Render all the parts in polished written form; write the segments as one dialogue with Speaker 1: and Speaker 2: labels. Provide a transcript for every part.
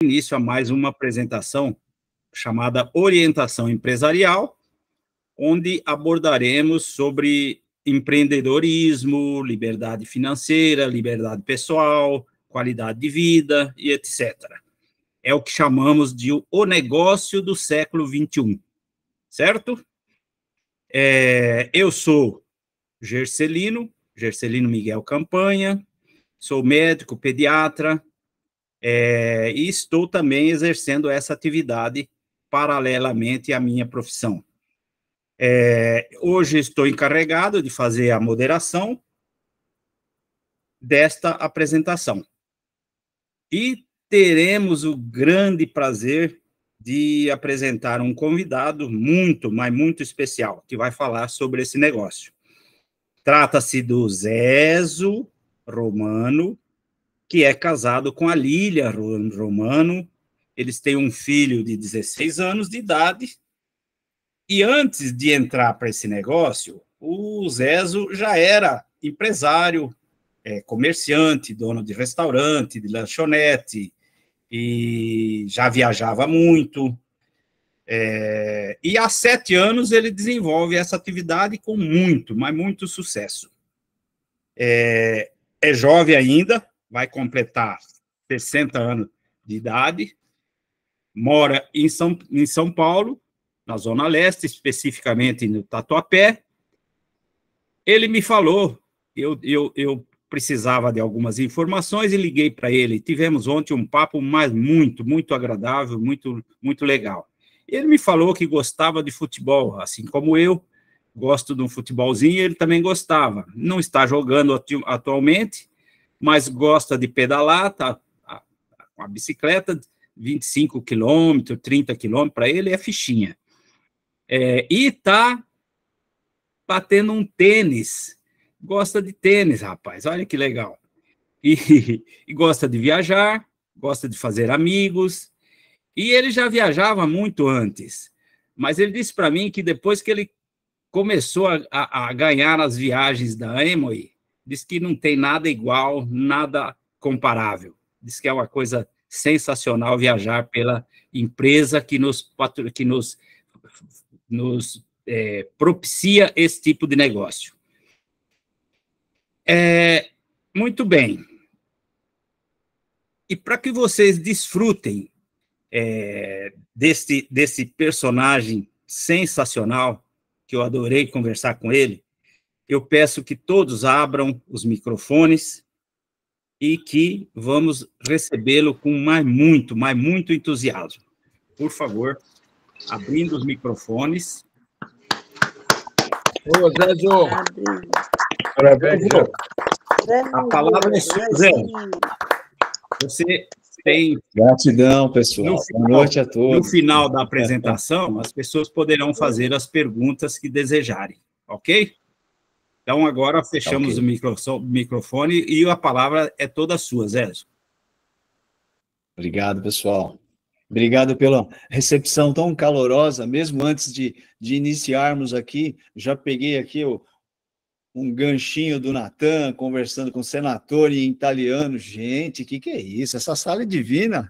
Speaker 1: início a mais uma apresentação chamada Orientação Empresarial, onde abordaremos sobre empreendedorismo, liberdade financeira, liberdade pessoal, qualidade de vida e etc. É o que chamamos de o negócio do século XXI, certo? Eu sou Gercelino Miguel Campanha, sou médico, pediatra, e estou também exercendo essa atividade paralelamente à minha profissão. Hoje estou encarregado de fazer a moderação desta apresentação. E teremos o grande prazer de apresentar um convidado muito, mas muito especial, que vai falar sobre esse negócio. Trata-se do Zezo Romano, que é casado com a Lília Romano. Eles têm um filho de 16 anos de idade. E antes de entrar para esse negócio, o Zezo já era empresário, comerciante, dono de restaurante, de lanchonete, e já viajava muito. E há 7 anos ele desenvolve essa atividade com muito, mas muito sucesso. É jovem ainda, vai completar 60 anos de idade, mora em São Paulo, na Zona Leste, especificamente no Tatuapé. Ele me falou, eu precisava de algumas informações e liguei para ele. Tivemos ontem um papo muito agradável, muito legal. Ele me falou que gostava de futebol, assim como eu gosto de um futebolzinho, ele também gostava. Não está jogando atualmente, mas gosta de pedalar, tá, com a bicicleta, 25 quilômetros, 30 quilômetros, para ele é fichinha. E está batendo um tênis, gosta de tênis, rapaz, olha que legal. E gosta de viajar, gosta de fazer amigos, e ele já viajava muito antes, mas ele disse para mim que depois que ele começou a ganhar as viagens da Amway, diz que não tem nada igual, nada comparável. Diz que é uma coisa sensacional viajar pela empresa que nos propicia esse tipo de negócio. Muito bem. E para que vocês desfrutem desse personagem sensacional, que eu adorei conversar com ele, eu peço que todos abram os microfones e que vamos recebê-lo com muito entusiasmo. Por favor, abrindo os microfones.
Speaker 2: Ô, Zezo!
Speaker 1: Parabéns, Zé. A palavra é sua, Zé. Você tem...
Speaker 3: Gratidão, pessoal. Boa noite a todos.
Speaker 1: No final da apresentação, as pessoas poderão fazer as perguntas que desejarem, ok? Então, agora fechamos o microfone e a palavra é toda sua, Zé.
Speaker 3: Obrigado, pessoal. Obrigado pela recepção tão calorosa. Mesmo antes de iniciarmos aqui, já peguei aqui um ganchinho do Natan, conversando com o senador em italiano. Gente, o que é isso? Essa sala é divina.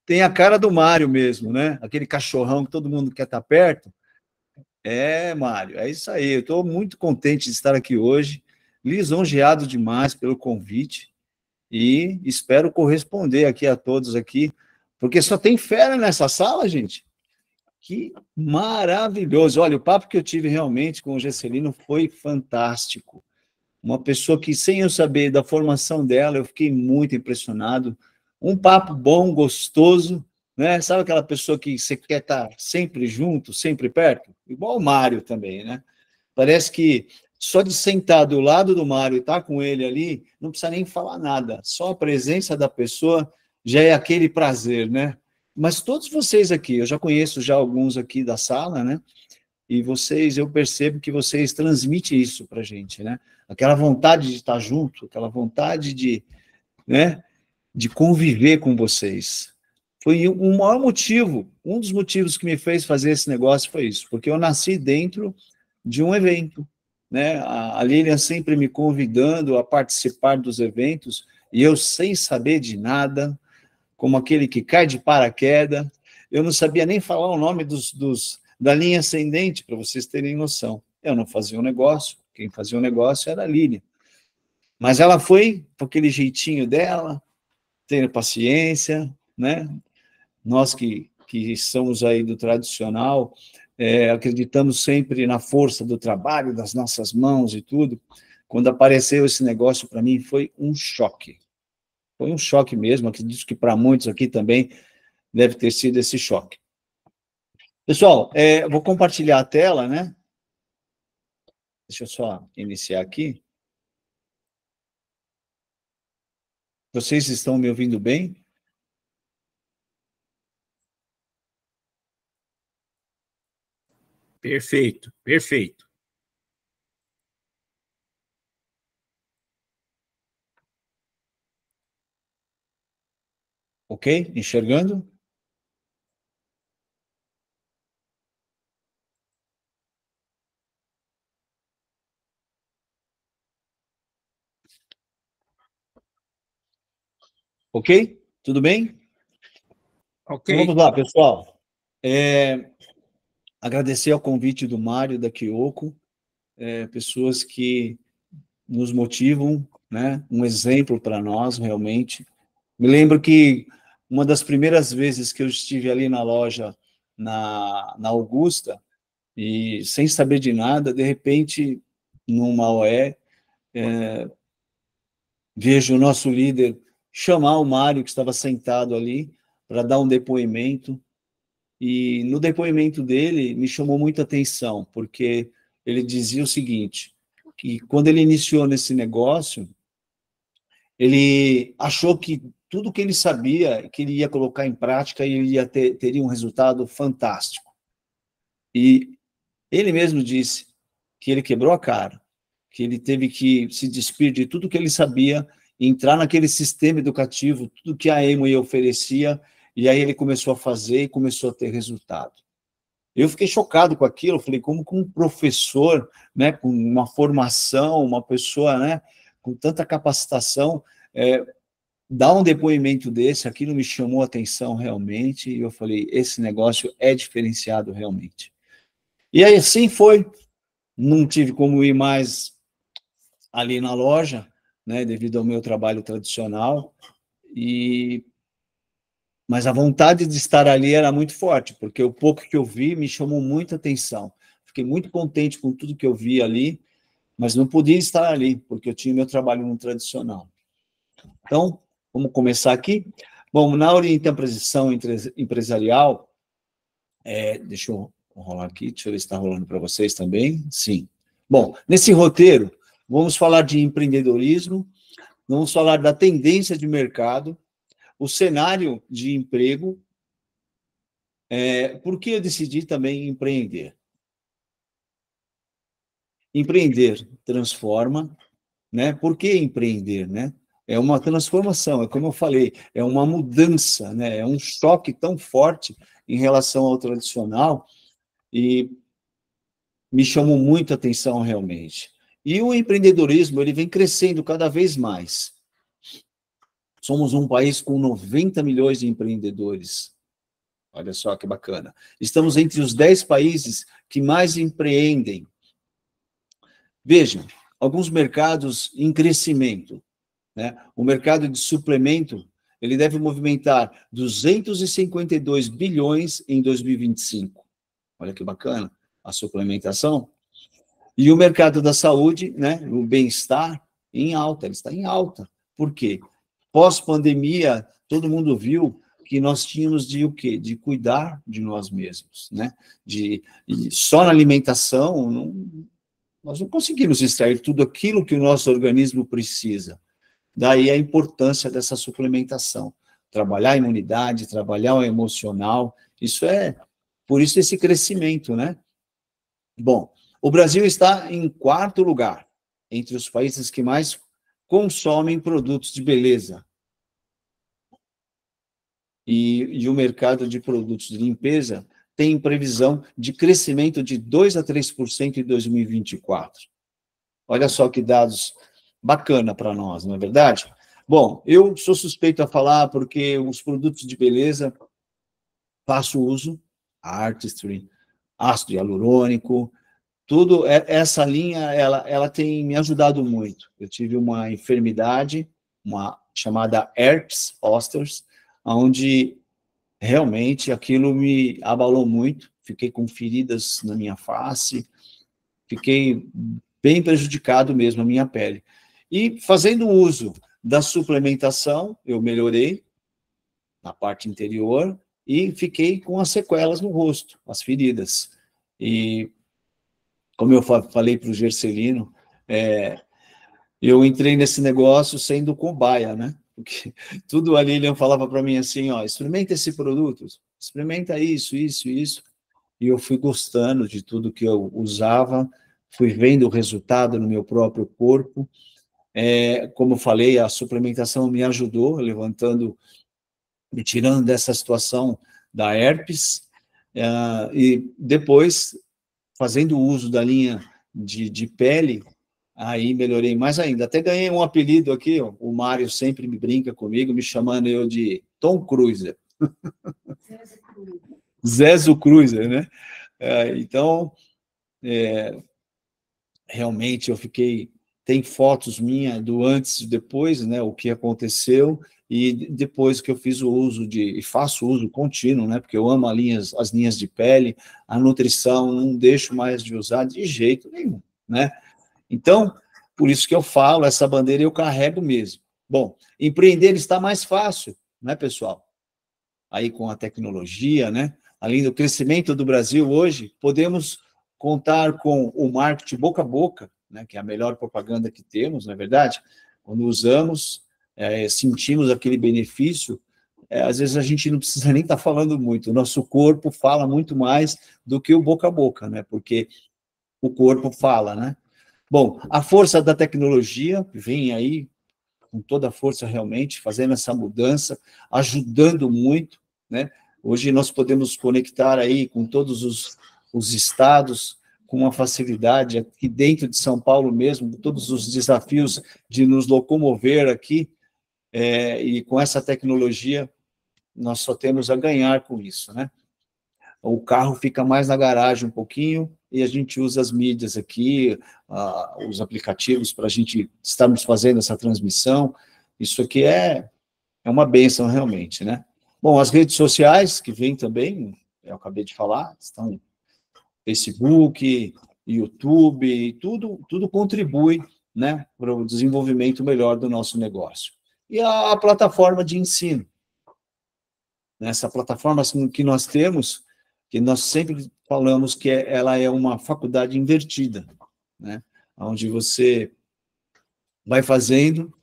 Speaker 3: Tem a cara do Mário mesmo, né? Aquele cachorrão que todo mundo quer estar perto. Mário, é isso aí. Eu estou muito contente de estar aqui hoje, lisonjeado demais pelo convite e espero corresponder aqui a todos aqui, porque só tem fera nessa sala, gente. Que maravilhoso. Olha, o papo que eu tive realmente com o Gercelino foi fantástico. Uma pessoa que, sem eu saber da formação dela, eu fiquei muito impressionado. Um papo bom, gostoso, né? Sabe aquela pessoa que você quer estar sempre junto, sempre perto? Igual o Mário também, né? Parece que só de sentar do lado do Mário e estar com ele ali, não precisa nem falar nada. Só a presença da pessoa já é aquele prazer, né? Mas todos vocês aqui, eu já conheço já alguns aqui da sala, né? E vocês, eu percebo que vocês transmitem isso para a gente, né? Aquela vontade de estar junto, aquela vontade de, né, de conviver com vocês. Foi o maior motivo, um dos motivos que me fez fazer esse negócio foi isso, porque eu nasci dentro de um evento, né? A Lilian sempre me convidando a participar dos eventos, e eu sem saber de nada, como aquele que cai de paraquedas. Eu não sabia nem falar o nome da linha ascendente, para vocês terem noção. Eu não fazia um negócio, quem fazia o negócio era a Lília. Mas ela foi com aquele jeitinho dela, tendo paciência, né? Nós que somos aí do tradicional, acreditamos sempre na força do trabalho, das nossas mãos e tudo. Quando apareceu esse negócio, para mim, foi um choque. Foi um choque mesmo, acredito que para muitos aqui também deve ter sido esse choque. Pessoal, vou compartilhar a tela, né? Deixa eu só iniciar aqui. Vocês estão me ouvindo bem?
Speaker 1: Perfeito, perfeito.
Speaker 3: Ok? Enxergando? Ok? Tudo bem?
Speaker 1: Ok.
Speaker 3: Então vamos lá, pessoal. Agradecer ao convite do Mário, da Kyoko, pessoas que nos motivam, né? Um exemplo para nós, realmente. Me lembro que uma das primeiras vezes que eu estive ali na loja, na Augusta, e sem saber de nada, de repente, numa OE, vejo o nosso líder chamar o Mário, que estava sentado ali, para dar um depoimento, e no depoimento dele me chamou muita atenção, porque ele dizia o seguinte, que quando ele iniciou nesse negócio, ele achou que tudo que ele sabia, que ele ia colocar em prática, e ele teria um resultado fantástico. E ele mesmo disse que ele quebrou a cara, que ele teve que se despir de tudo que ele sabia, entrar naquele sistema educativo, tudo que a Amway oferecia, e aí ele começou a fazer e começou a ter resultado. Eu fiquei chocado com aquilo, eu falei, como que um professor, né, com uma formação, uma pessoa, né, com tanta capacitação, dá um depoimento desse, aquilo me chamou a atenção realmente, e eu falei, esse negócio é diferenciado realmente. E aí assim foi, não tive como ir mais ali na loja, né, devido ao meu trabalho tradicional, mas a vontade de estar ali era muito forte, porque o pouco que eu vi me chamou muita atenção. Fiquei muito contente com tudo que eu vi ali, mas não podia estar ali, porque eu tinha meu trabalho no tradicional. Então, vamos começar aqui. Bom, na orientação empresarial, deixa eu rolar aqui, deixa eu ver se está rolando para vocês também. Sim. Bom, nesse roteiro, vamos falar de empreendedorismo, vamos falar da tendência de mercado, o cenário de emprego, por que eu decidi também empreender? Empreender transforma, né? Por que empreender, né? É uma transformação, é como eu falei, é uma mudança, né? É um choque tão forte em relação ao tradicional e me chamou muito a atenção realmente. E o empreendedorismo, ele vem crescendo cada vez mais. Somos um país com 90 milhões de empreendedores. Olha só que bacana. Estamos entre os 10 países que mais empreendem. Vejam, alguns mercados em crescimento, né? O mercado de suplemento, ele deve movimentar 252 bilhões em 2025. Olha que bacana, a suplementação. E o mercado da saúde, né, o bem-estar, em alta, ele está em alta. Por quê? Pós-pandemia, todo mundo viu que nós tínhamos de o quê? De cuidar de nós mesmos, né? E só na alimentação, nós não conseguimos extrair tudo aquilo que o nosso organismo precisa. Daí a importância dessa suplementação. Trabalhar a imunidade, trabalhar o emocional, por isso esse crescimento, né? Bom, o Brasil está em 4º lugar, entre os países que mais consomem produtos de beleza. E o mercado de produtos de limpeza tem previsão de crescimento de 2 a 3% em 2024. Olha só que dados bacana para nós, não é verdade? Bom, eu sou suspeito a falar porque os produtos de beleza faço uso, Artistry, ácido hialurônico, tudo, essa linha, ela tem me ajudado muito. Eu tive uma enfermidade, uma chamada herpes zoster, onde realmente aquilo me abalou muito, fiquei com feridas na minha face, fiquei bem prejudicado mesmo a minha pele. E fazendo uso da suplementação, eu melhorei na parte interior e fiquei com as sequelas no rosto, as feridas. E, como eu falei para o Gercelino, eu entrei nesse negócio sendo cobaia, né? Porque tudo ali ele falava para mim assim, ó, experimenta esse produto, experimenta isso, isso, isso. E eu fui gostando de tudo que eu usava, fui vendo o resultado no meu próprio corpo. Como eu falei, a suplementação me ajudou, levantando, me tirando dessa situação da herpes, e depois, fazendo uso da linha de pele, aí melhorei mais ainda. Até ganhei um apelido aqui, ó, o Mário sempre me brinca comigo, me chamando eu de Tom Cruiser. Zezo Cruiser, né? Então, realmente eu fiquei... Tem fotos minhas do antes e depois, né? O que aconteceu, e depois que eu fiz o uso e faço uso contínuo, né? Porque eu amo as linhas de pele, a nutrição, não deixo mais de usar de jeito nenhum, né? Então, por isso que eu falo, essa bandeira eu carrego mesmo. Bom, empreender está mais fácil, né, pessoal? Aí com a tecnologia, né? Além do crescimento do Brasil hoje, podemos contar com o marketing boca a boca, né, que é a melhor propaganda que temos, não é verdade? Quando usamos, sentimos aquele benefício, às vezes a gente não precisa nem estar falando muito, o nosso corpo fala muito mais do que o boca a boca, né? Porque o corpo fala, né? Bom, a força da tecnologia vem aí com toda a força realmente, fazendo essa mudança, ajudando muito, né? Hoje nós podemos conectar aí com todos os estados, com uma facilidade, aqui dentro de São Paulo mesmo, todos os desafios de nos locomover aqui, e com essa tecnologia, nós só temos a ganhar com isso, né? O carro fica mais na garagem um pouquinho, e a gente usa as mídias aqui, os aplicativos para a gente estarmos fazendo essa transmissão. Isso aqui é uma bênção realmente, né? Bom, as redes sociais que vêm também, eu acabei de falar, estão Facebook, YouTube, tudo contribui, né, para o desenvolvimento melhor do nosso negócio. E a plataforma de ensino. Nessa plataforma que nós temos, que nós sempre falamos que ela é uma faculdade invertida, né? Onde você vai fazendo,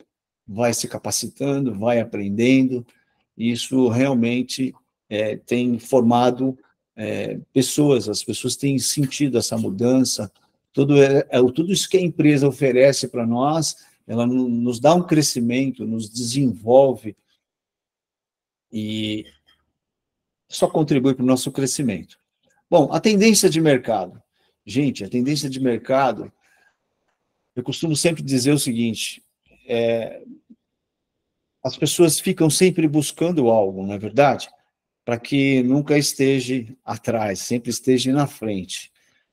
Speaker 3: vai se capacitando, vai aprendendo, e isso realmente tem formado pessoas, as pessoas têm sentido essa mudança, tudo isso que a empresa oferece para nós, ela nos dá um crescimento, nos desenvolve, e só contribui para o nosso crescimento. Bom, a tendência de mercado. Gente, a tendência de mercado, eu costumo sempre dizer o seguinte, as pessoas ficam sempre buscando algo, não é verdade? Para que nunca esteja atrás, sempre esteja na frente.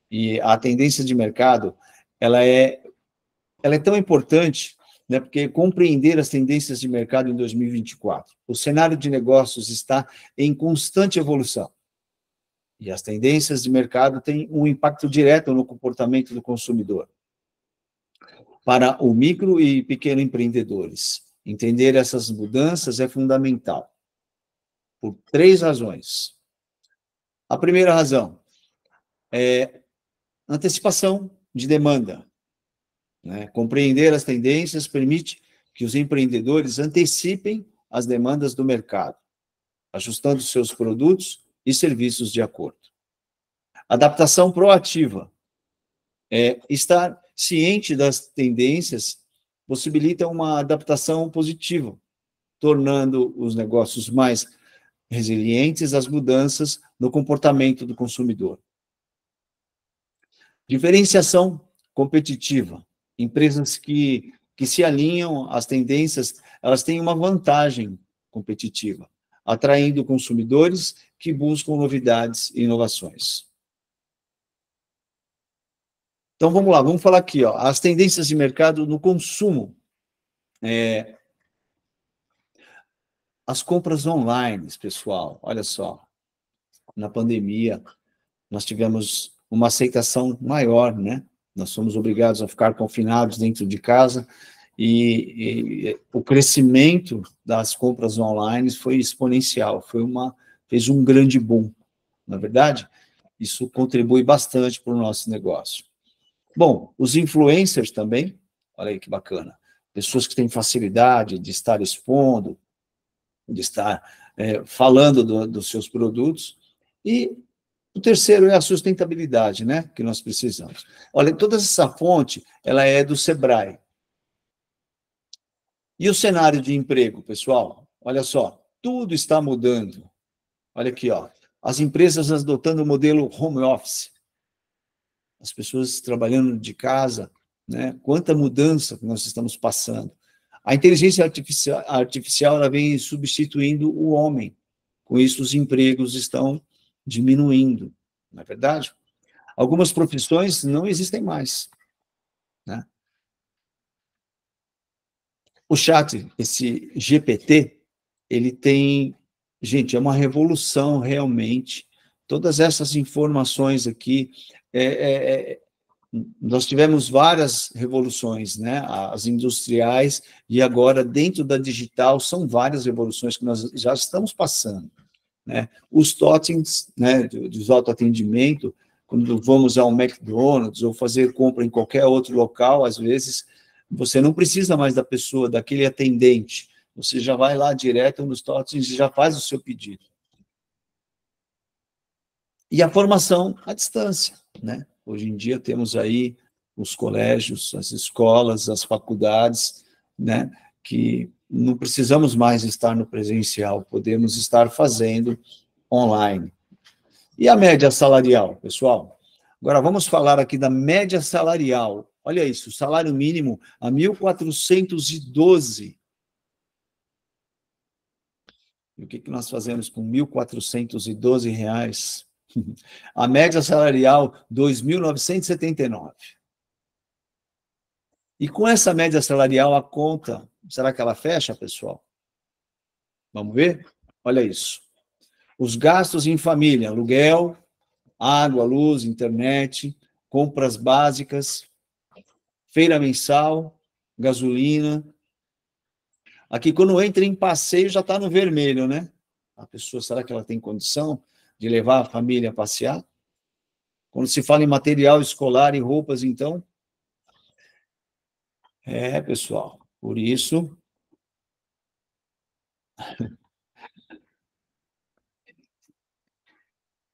Speaker 3: E a tendência de mercado, ela é tão importante, né, porque compreender as tendências de mercado em 2024. O cenário de negócios está em constante evolução. E as tendências de mercado têm um impacto direto no comportamento do consumidor. Para o micro e pequeno empreendedores, entender essas mudanças é fundamental, por 3 razões. A primeira razão é antecipação de demanda, né? Compreender as tendências permite que os empreendedores antecipem as demandas do mercado, ajustando seus produtos e serviços de acordo. Adaptação proativa. Estar ciente das tendências possibilita uma adaptação positiva, tornando os negócios mais resilientes às mudanças no comportamento do consumidor. Diferenciação competitiva. Empresas que que se alinham às tendências, elas têm uma vantagem competitiva, atraindo consumidores que buscam novidades e inovações. Então, vamos lá, vamos falar aqui, ó, as tendências de mercado no consumo. As compras online, pessoal, olha só, na pandemia, nós tivemos uma aceitação maior, né? Nós somos obrigados a ficar confinados dentro de casa e o crescimento das compras online foi exponencial, fez um grande boom, na verdade. Isso contribui bastante para o nosso negócio. Bom, os influencers também, olha aí que bacana, pessoas que têm facilidade de estar expondo, de estar falando dos seus produtos, e o terceiro é a sustentabilidade, né, que nós precisamos. Olha, toda essa fonte, ela é do Sebrae. E o cenário de emprego, pessoal? Olha só, tudo está mudando. Olha aqui, ó, as empresas adotando o modelo home office, as pessoas trabalhando de casa, né? Quanta mudança que nós estamos passando. A inteligência artificial ela vem substituindo o homem. Com isso, os empregos estão diminuindo, não é verdade? Algumas profissões não existem mais, né? O chat, esse GPT, ele tem... Gente, é uma revolução realmente. Todas essas informações aqui... nós tivemos várias revoluções, né? As industriais, e agora, dentro da digital, são várias revoluções que nós já estamos passando, né? Os totens, né, dos autoatendimento, quando vamos ao McDonald's ou fazer compra em qualquer outro local, às vezes, você não precisa mais da pessoa, daquele atendente, você já vai lá direto nos totens e já faz o seu pedido. E a formação à distância, né? Hoje em dia temos aí os colégios, as escolas, as faculdades, né, que não precisamos mais estar no presencial, podemos estar fazendo online. E a média salarial, pessoal? Agora vamos falar aqui da média salarial. Olha isso, o salário mínimo a 1.412. E o que nós fazemos com 1.412 reais? A média salarial, 2.979. E com essa média salarial, a conta, será que ela fecha, pessoal? Vamos ver? Olha isso. Os gastos em família, aluguel, água, luz, internet, compras básicas, feira mensal, gasolina. Aqui, quando entra em passeio, já está no vermelho, né? A pessoa, será que ela tem condição de levar a família a passear? Quando se fala em material escolar e roupas, então... pessoal, por isso...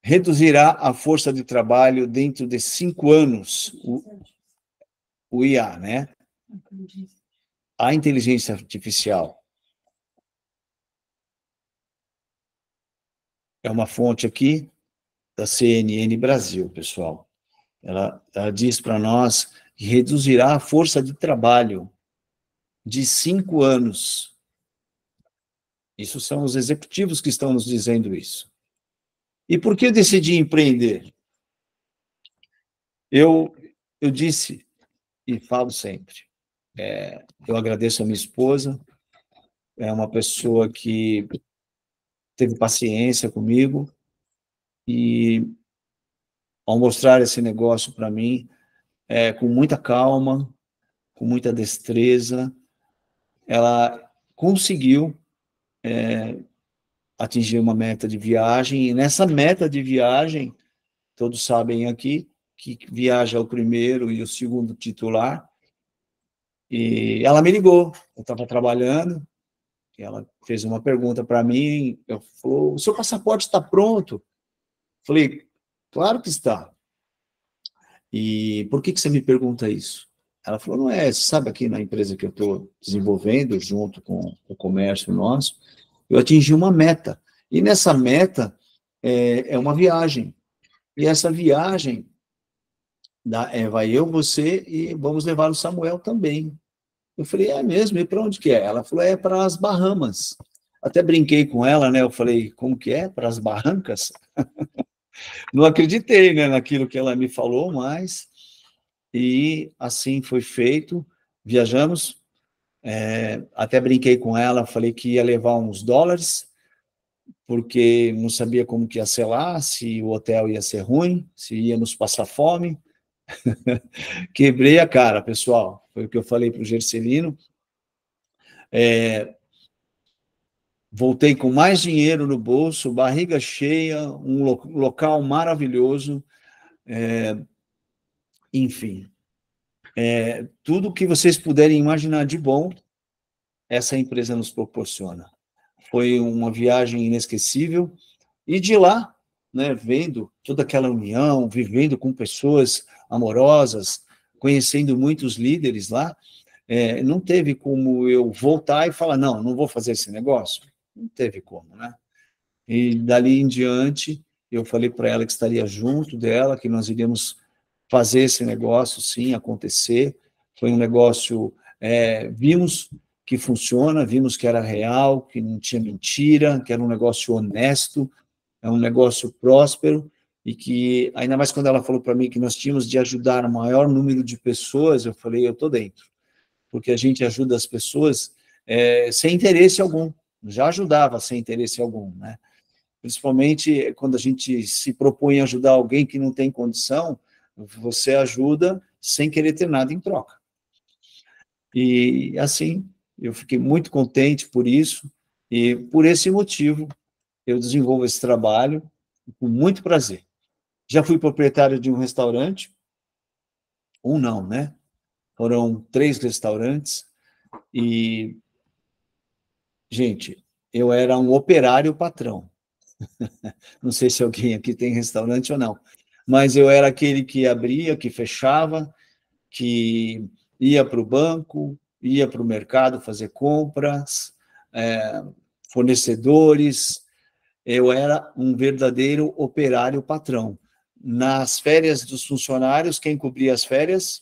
Speaker 3: reduzirá a força de trabalho dentro de 5 anos, o IA, né? A inteligência artificial. É uma fonte aqui da CNN Brasil, pessoal. Ela diz para nós que reduzirá a força de trabalho de 5 anos. Isso são os executivos que estão nos dizendo isso. E por que eu decidi empreender? Eu disse, e falo sempre, eu agradeço a minha esposa, é uma pessoa que teve paciência comigo, e ao mostrar esse negócio para mim, com muita calma, com muita destreza, ela conseguiu atingir uma meta de viagem, e nessa meta de viagem, todos sabem aqui, que viaja o primeiro e o segundo titular, e ela me ligou, eu estava trabalhando, e ela fez uma pergunta para mim, eu falou, o seu passaporte está pronto? Falei, claro que está. E por que você me pergunta isso? Ela falou, não é, sabe aqui na empresa que eu estou desenvolvendo, junto com o comércio nosso, eu atingi uma meta, e nessa meta é uma viagem, e essa viagem vai eu, você, e vamos levar o Samuel também. Eu falei, é mesmo? E para onde que é? Ela falou, é para as Bahamas. Até brinquei com ela, né? Eu falei, como que é? Para as Barrancas? Não acreditei, né, naquilo que ela me falou, mas... E assim foi feito. Viajamos. Até brinquei com ela, falei que ia levar uns dólares, porque não sabia como que ia ser lá, se o hotel ia ser ruim, se ia nos passar fome. Quebrei a cara, pessoal. Foi o que eu falei para o Gercelino. Voltei com mais dinheiro no bolso, barriga cheia, um local maravilhoso, enfim. Tudo que vocês puderem imaginar de bom, essa empresa nos proporciona. Foi uma viagem inesquecível, e de lá, né, vendo toda aquela união, vivendo com pessoas amorosas, conhecendo muitos líderes lá, não teve como eu voltar e falar, não vou fazer esse negócio. Não teve como, né? E dali em diante, eu falei para ela que estaria junto dela, que nós iríamos fazer esse negócio, sim, acontecer. Foi um negócio, vimos que funciona, vimos que era real, que não tinha mentira, que era um negócio honesto, é um negócio próspero, e que, ainda mais quando ela falou para mim que nós tínhamos de ajudar o maior número de pessoas, eu falei, eu estou dentro, porque a gente ajuda as pessoas sem interesse algum, já ajudava sem interesse algum, né? Principalmente quando a gente se propõe a ajudar alguém que não tem condição, você ajuda sem querer ter nada em troca. E, assim, eu fiquei muito contente por isso, e por esse motivo eu desenvolvo esse trabalho com muito prazer. Já fui proprietário de um restaurante, não, né? Foram 3 restaurantes, e, gente, eu era um operário patrão. Não sei se alguém aqui tem restaurante ou não, mas eu era aquele que abria, que fechava, que ia para o banco, ia para o mercado fazer compras, fornecedores. Eu era um verdadeiro operário patrão. Nas férias dos funcionários, quem cobria as férias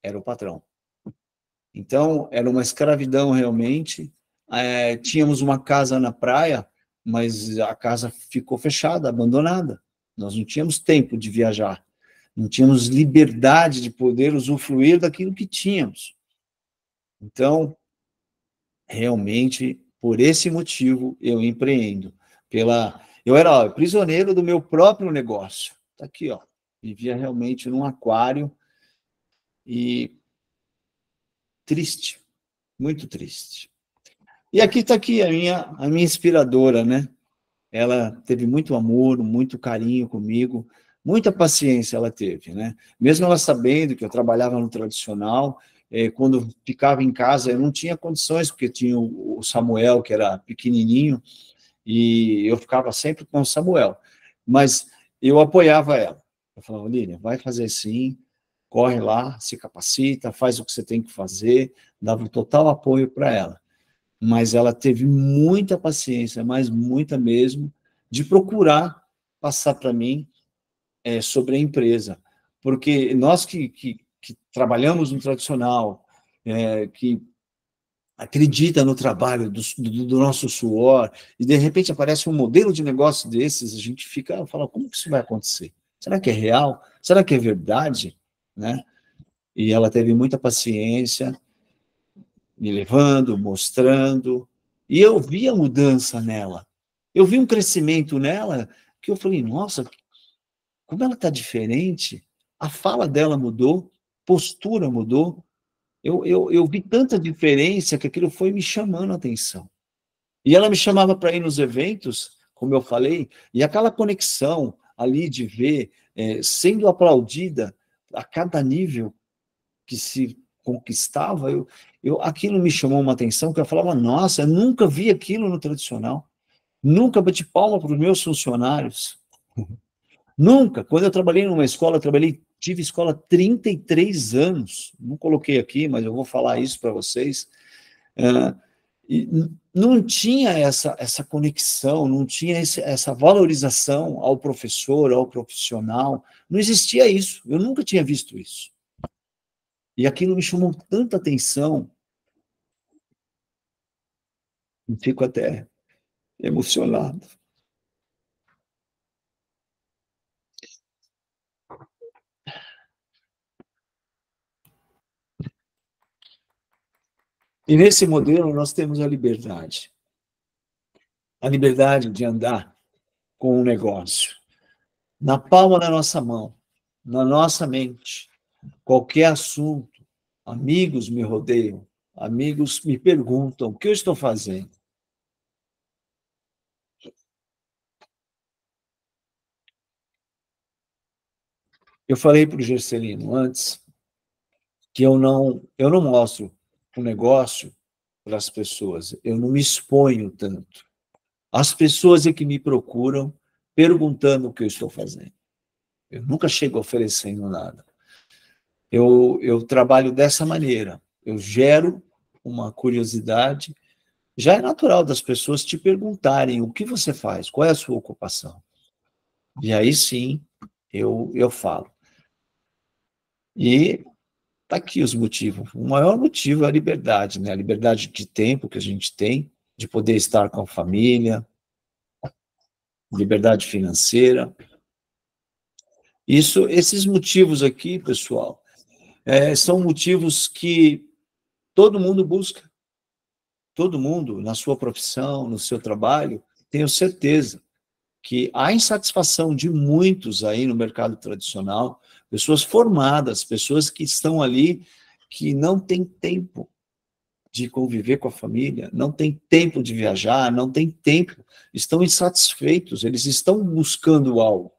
Speaker 3: era o patrão. Então, era uma escravidão realmente. Tínhamos uma casa na praia, mas a casa ficou fechada, abandonada. Nós não tínhamos tempo de viajar, não tínhamos liberdade de poder usufruir daquilo que tínhamos. Então, realmente, por esse motivo, eu empreendo. Eu era prisioneiro do meu próprio negócio. Está aqui, ó. Vivia realmente num aquário e triste, muito triste. E aqui está aqui a minha inspiradora, né? Ela teve muito amor, muito carinho comigo, muita paciência ela teve, né? Mesmo ela sabendo que eu trabalhava no tradicional, quando ficava em casa, eu não tinha condições, porque tinha o Samuel, que era pequenininho, e eu ficava sempre com o Samuel. Mas eu apoiava ela. Eu falava, Lília, vai fazer sim, corre lá, se capacita, faz o que você tem que fazer, dava um total apoio para ela. Mas ela teve muita paciência, mas muita mesmo, de procurar passar para mim sobre a empresa. Porque nós que trabalhamos no tradicional, que acredita no trabalho, do nosso suor, e de repente aparece um modelo de negócio desses, a gente fala, como que isso vai acontecer? Será que é real? Será que é verdade? Né? E ela teve muita paciência, me levando, mostrando, e eu vi a mudança nela. Eu vi um crescimento nela que eu falei, nossa, como ela está diferente, a fala dela mudou, postura mudou, eu vi tanta diferença que aquilo foi me chamando a atenção. E ela me chamava para ir nos eventos, como eu falei, e aquela conexão ali de ver, sendo aplaudida a cada nível que se conquistava, aquilo me chamou uma atenção, que eu falava, nossa, eu nunca vi aquilo no tradicional, nunca bati palma para os meus funcionários, nunca. Quando eu trabalhei numa escola, tive escola 33 anos, não coloquei aqui, mas eu vou falar isso para vocês, e não tinha essa conexão, não tinha essa valorização ao professor, ao profissional, não existia isso, eu nunca tinha visto isso. E aquilo me chamou tanta atenção e fico até emocionado. E nesse modelo nós temos a liberdade de andar com o negócio na palma da nossa mão, na nossa mente. Qualquer assunto, amigos me rodeiam, amigos me perguntam o que eu estou fazendo. Eu falei para o Gercelino antes que eu não mostro o negócio para as pessoas, eu não me exponho tanto. As pessoas é que me procuram perguntando o que eu estou fazendo. Eu nunca chego oferecendo nada. Eu trabalho dessa maneira. Eu gero uma curiosidade. Já é natural das pessoas te perguntarem o que você faz, qual é a sua ocupação. E aí sim, eu falo. E tá aqui os motivos. O maior motivo é a liberdade, né? A liberdade de tempo que a gente tem, de poder estar com a família, liberdade financeira. Esses motivos aqui, pessoal, são motivos que todo mundo busca. Todo mundo, na sua profissão, no seu trabalho, tenho certeza que a insatisfação de muitos aí no mercado tradicional, pessoas formadas, pessoas que estão ali, que não têm tempo de conviver com a família, não têm tempo de viajar, não têm tempo, estão insatisfeitos, eles estão buscando algo.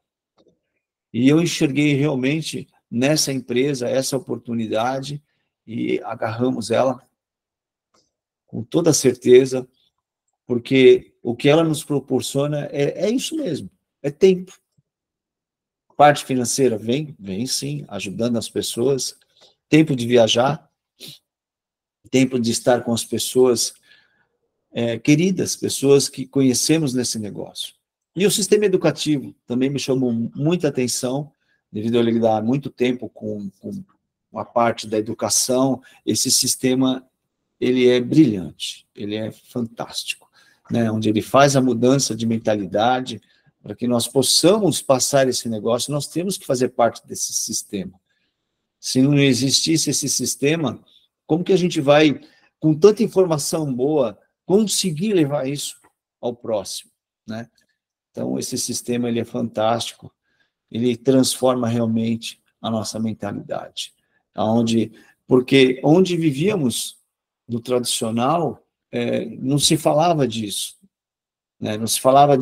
Speaker 3: E eu enxerguei realmente nessa empresa essa oportunidade e agarramos ela com toda certeza, porque o que ela nos proporciona é isso mesmo, é tempo. Parte financeira vem sim, ajudando as pessoas, tempo de viajar, tempo de estar com as pessoas queridas, pessoas que conhecemos nesse negócio. E o sistema educativo também me chamou muita atenção, devido a eu lidar muito tempo com a parte da educação. Esse sistema, ele é brilhante, ele é fantástico, né? Onde ele faz a mudança de mentalidade. Para que nós possamos passar esse negócio, nós temos que fazer parte desse sistema. Se não existisse esse sistema, como que a gente vai, com tanta informação boa, conseguir levar isso ao próximo, né? Então, esse sistema, ele é fantástico, ele transforma realmente a nossa mentalidade. Porque onde vivíamos, do tradicional, não se falava disso, né? Não se falava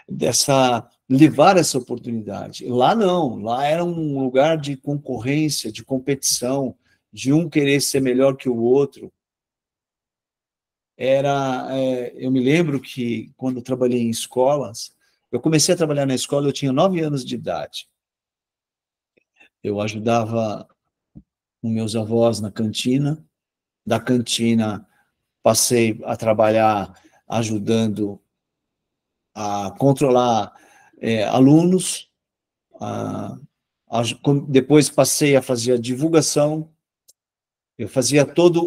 Speaker 3: dessa levar essa oportunidade. Lá não, lá era um lugar de concorrência, de competição, de um querer ser melhor que o outro. Eu me lembro que, quando eu trabalhei em escolas, eu comecei a trabalhar na escola, eu tinha 9 anos de idade. Eu ajudava os meus avós na cantina, da cantina passei a trabalhar ajudando a controlar alunos, depois passei a fazer a divulgação, eu fazia toda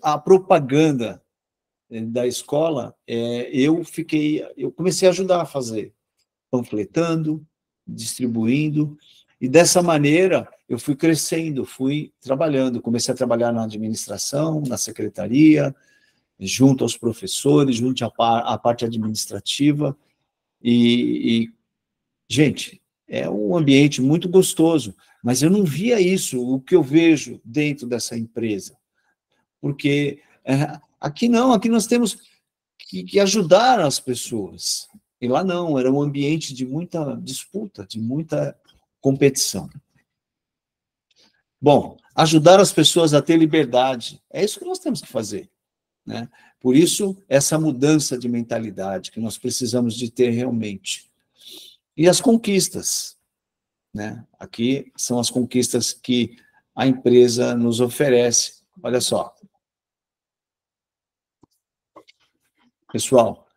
Speaker 3: a propaganda da escola, eu comecei a ajudar a fazer, panfletando, distribuindo, e dessa maneira eu fui crescendo, fui trabalhando, comecei a trabalhar na administração, na secretaria, junto aos professores, junto à parte administrativa, gente, é um ambiente muito gostoso, mas eu não via isso, o que eu vejo dentro dessa empresa, porque aqui não, aqui nós temos que ajudar as pessoas, e lá não, era um ambiente de muita disputa, de muita competição. Bom, ajudar as pessoas a ter liberdade, é isso que nós temos que fazer, né? Por isso, essa mudança de mentalidade que nós precisamos de ter realmente. E as conquistas, né? Aqui são as conquistas que a empresa nos oferece. Olha só. Pessoal,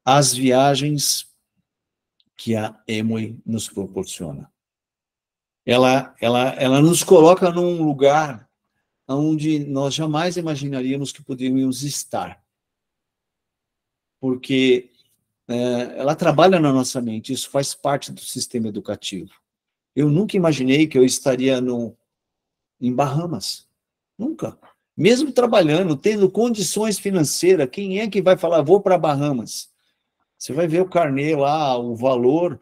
Speaker 3: as viagens que a Amway nos proporciona. Ela nos coloca num lugar onde nós jamais imaginaríamos que poderíamos estar. Porque ela trabalha na nossa mente, isso faz parte do sistema educativo. Eu nunca imaginei que eu estaria em Bahamas. Nunca. Mesmo trabalhando, tendo condições financeiras, quem é que vai falar, vou para Bahamas? Você vai ver o carnê lá, o valor,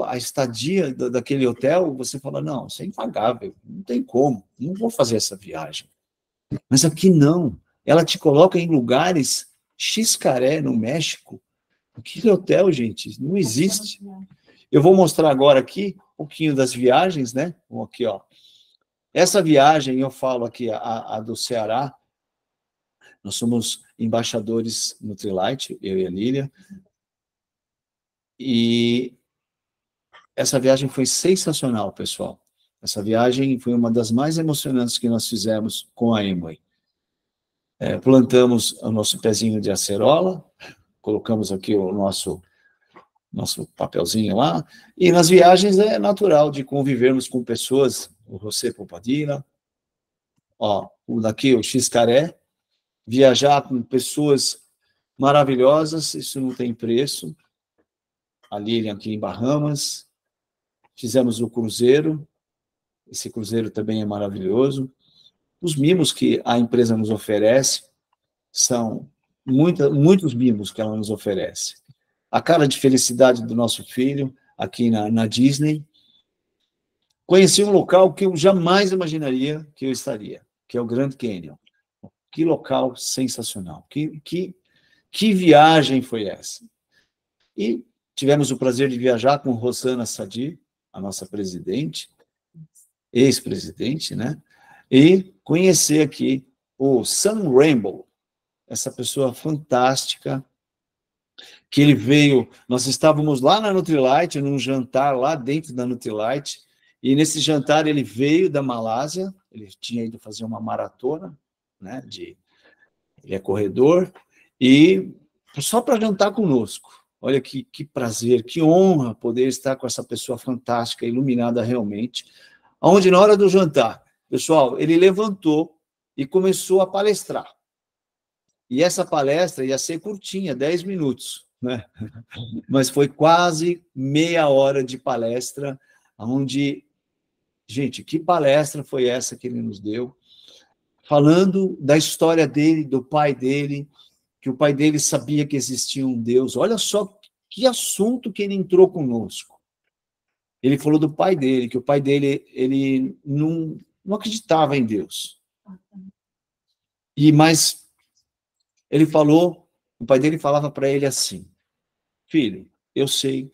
Speaker 3: a estadia daquele hotel, você fala, não, isso é impagável, não tem como, não vou fazer essa viagem. Mas aqui não. Ela te coloca em lugares Xcaré, no México. Aquele hotel, gente, não existe. Eu vou mostrar agora aqui um pouquinho das viagens, né? Aqui, ó. Essa viagem, eu falo aqui, a do Ceará, nós somos embaixadores no Nutrilite, eu e a Lília, e essa viagem foi sensacional, pessoal. Essa viagem foi uma das mais emocionantes que nós fizemos com a Amway. Plantamos o nosso pezinho de acerola, colocamos aqui o nosso papelzinho lá, e nas viagens é natural de convivermos com pessoas, o José Popadina, ó, daqui o Xcaré, viajar com pessoas maravilhosas, isso não tem preço. A Lilian aqui em Bahamas, fizemos o cruzeiro, esse cruzeiro também é maravilhoso. Os mimos que a empresa nos oferece são muitos mimos que ela nos oferece. A cara de felicidade do nosso filho aqui na Disney. Conheci um local que eu jamais imaginaria que eu estaria, que é o Grand Canyon. Que local sensacional. Que viagem foi essa? E tivemos o prazer de viajar com Rosana Sadi, a nossa presidente, ex-presidente, né? E conhecer aqui o Sam Rainbow, essa pessoa fantástica, que ele veio, nós estávamos lá na Nutrilite, num jantar lá dentro da Nutrilite, e nesse jantar ele veio da Malásia, ele tinha ido fazer uma maratona, né, ele é corredor, e só para jantar conosco. Olha que prazer, que honra poder estar com essa pessoa fantástica, iluminada realmente, onde na hora do jantar, pessoal, ele levantou e começou a palestrar. E essa palestra ia ser curtinha, 10 minutos, né? Mas foi quase meia hora de palestra, onde, gente, que palestra foi essa que ele nos deu? Falando da história dele, do pai dele, que o pai dele sabia que existia um Deus. Olha só que assunto que ele entrou conosco. Ele falou do pai dele, que o pai dele ele não acreditava em Deus. Mas ele falou, o pai dele falava para ele assim: filho, eu sei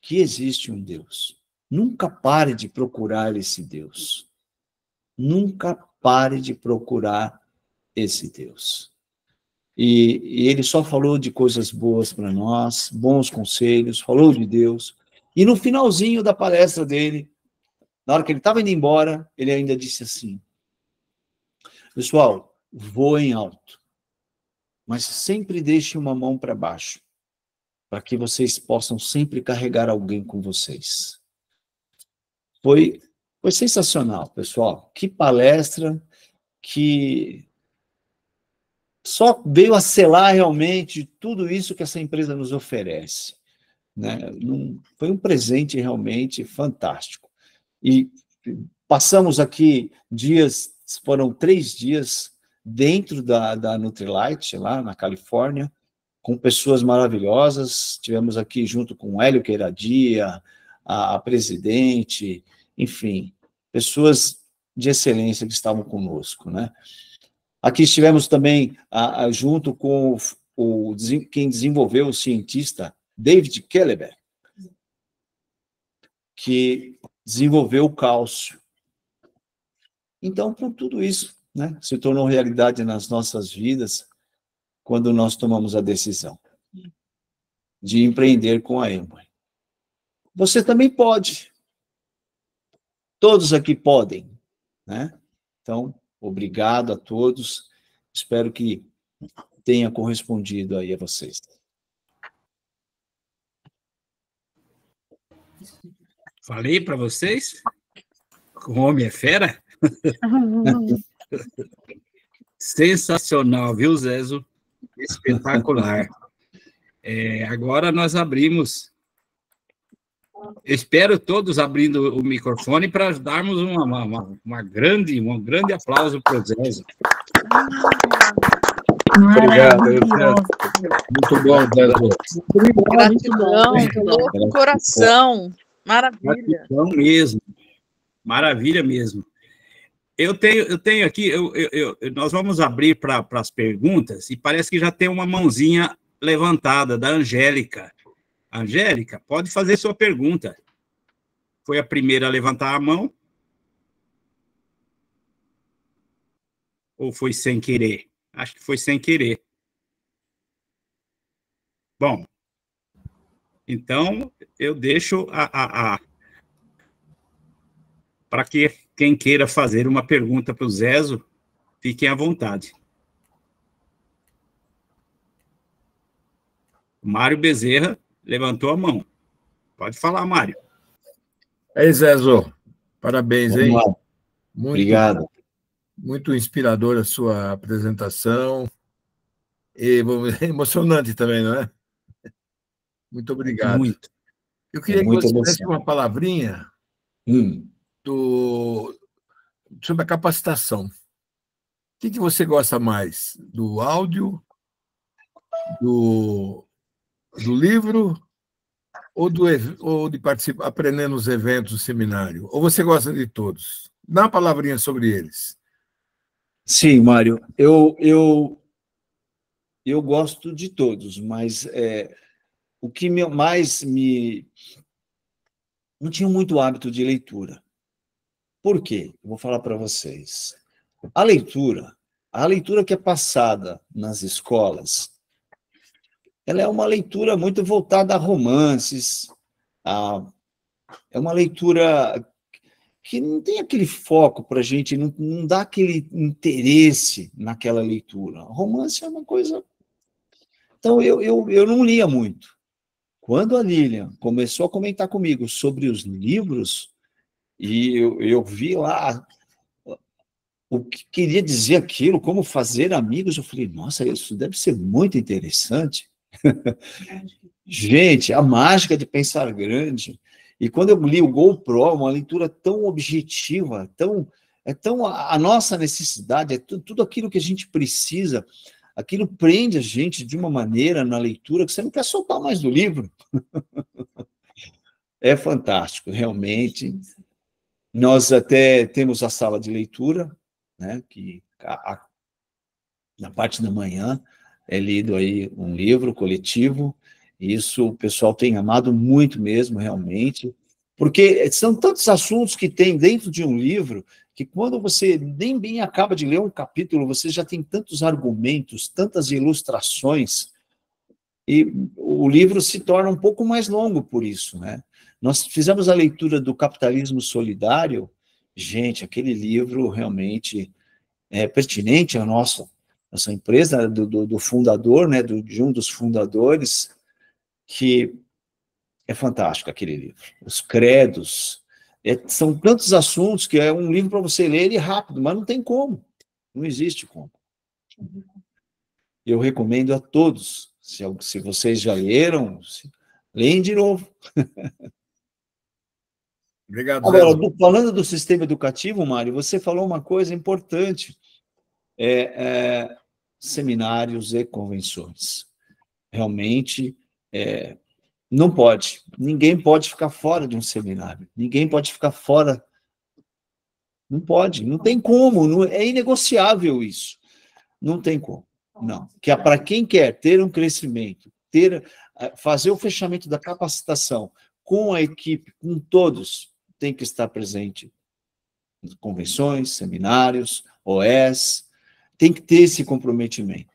Speaker 3: que existe um Deus. Nunca pare de procurar esse Deus. Nunca pare de procurar esse Deus. E ele só falou de coisas boas para nós, bons conselhos, falou de Deus. E no finalzinho da palestra dele, na hora que ele estava indo embora, ele ainda disse assim: pessoal, voem alto, mas sempre deixe uma mão para baixo, para que vocês possam sempre carregar alguém com vocês. Foi sensacional, pessoal. Que palestra, que só veio a selar realmente tudo isso que essa empresa nos oferece, né? Foi um presente realmente fantástico. E passamos aqui foram 3 dias dentro da Nutrilite, lá na Califórnia, com pessoas maravilhosas. Tivemos aqui junto com o Hélio Queiradia, a presidente, enfim, pessoas de excelência que estavam conosco, né? Aqui estivemos também junto com quem desenvolveu o cientista David Kelleher, que desenvolveu o cálcio. Então, por tudo isso, né, se tornou realidade nas nossas vidas quando nós tomamos a decisão de empreender com a Amway. Você também pode. Todos aqui podem, né? Então, obrigado a todos. Espero que tenha correspondido aí a vocês.
Speaker 1: Falei para vocês? O homem é fera? Sensacional, viu, Zezo? Espetacular. Agora nós abrimos. Espero todos abrindo o microfone para darmos um grande aplauso para o Zezo.
Speaker 3: Obrigado.
Speaker 1: Muito bom, Zezo.
Speaker 2: Gratidão pelo coração. Maravilha.
Speaker 1: Gratidão mesmo. Maravilha mesmo. Eu tenho aqui, nós vamos abrir para as perguntas, e parece que já tem uma mãozinha levantada, da Angélica. Angélica, pode fazer sua pergunta. Foi a primeira a levantar a mão? Ou foi sem querer? Acho que foi sem querer. Bom, então eu deixo para que quem queira fazer uma pergunta para o Zezo, fiquem à vontade. Mário Bezerra levantou a mão. Pode falar, Mário.
Speaker 4: Aí, Zezo, parabéns, hein?
Speaker 3: Obrigado.
Speaker 4: Muito inspiradora a sua apresentação. E emocionante também, não é? Muito obrigado.
Speaker 1: Muito.
Speaker 4: Eu queria que você desse uma palavrinha sobre a capacitação. O que você gosta mais? Do áudio, do livro ou de participar, aprender nos eventos do seminário? Ou você gosta de todos? Dá uma palavrinha sobre eles.
Speaker 3: Sim, Mário. Eu gosto de todos, mas o que mais me... Não tinha muito hábito de leitura. Por quê? Eu vou falar para vocês. A leitura que é passada nas escolas, ela é uma leitura muito voltada a romances, é uma leitura que não tem aquele foco para a gente, não dá aquele interesse naquela leitura. Romance é uma coisa... Então, eu não lia muito. Quando a Lilian começou a comentar comigo sobre os livros, e eu vi lá o que queria dizer aquilo, como fazer amigos, eu falei, nossa, isso deve ser muito interessante. Gente, a mágica de pensar grande. E quando eu li o GoPro, uma leitura tão objetiva, tão a nossa necessidade, é tudo aquilo que a gente precisa, aquilo prende a gente de uma maneira na leitura que você não quer soltar mais do livro. É fantástico, realmente. Nós até temos a sala de leitura, né, que na parte da manhã é lido aí um livro coletivo. Isso o pessoal tem amado muito mesmo, realmente, porque são tantos assuntos que tem dentro de um livro que quando você nem bem acaba de ler um capítulo, você já tem tantos argumentos, tantas ilustrações, e o livro se torna um pouco mais longo por isso, né? Nós fizemos a leitura do Capitalismo Solidário. Gente, aquele livro realmente é pertinente à nossa empresa, do fundador, né, de um dos fundadores, que é fantástico aquele livro. Os credos, são tantos assuntos que é um livro para você ler ele rápido, mas não tem como, não existe como. Eu recomendo a todos, se vocês já leram, leem de novo.
Speaker 4: Obrigado,
Speaker 3: Agora,
Speaker 4: Zé.
Speaker 3: falando do sistema educativo, Mário, você falou uma coisa importante, seminários e convenções. Realmente, não pode. Ninguém pode ficar fora de um seminário. Ninguém pode ficar fora. Não pode, não tem como. É inegociável isso. Não tem como. Não. Que é para quem quer ter um crescimento, fazer o fechamento da capacitação com a equipe, com todos, tem que estar presente em convenções, seminários, OS, tem que ter esse comprometimento.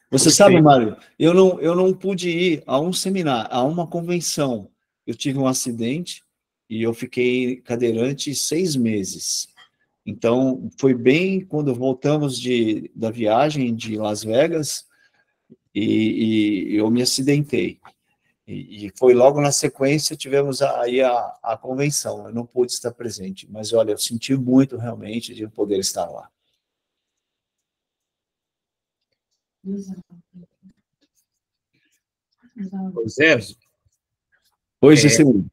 Speaker 3: Você sabe, Mário, eu não pude ir a um seminário, a uma convenção. Eu tive um acidente e eu fiquei cadeirante 6 meses. Então, foi bem quando voltamos da viagem de Las Vegas e eu me acidentei. E foi logo na sequência, tivemos aí a convenção. Eu não pude estar presente, mas olha, eu senti muito realmente de poder estar lá.
Speaker 1: Zé,
Speaker 3: Oi, Juscelino.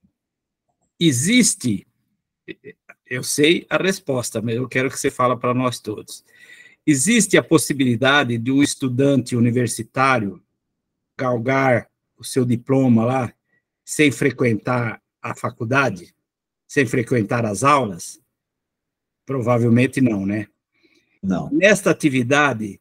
Speaker 1: existe, eu sei a resposta, mas eu quero que você fale para nós todos. Existe a possibilidade de um estudante universitário galgar o seu diploma lá, sem frequentar a faculdade, sem frequentar as aulas? Provavelmente não, né?
Speaker 3: Não.
Speaker 1: Nesta atividade,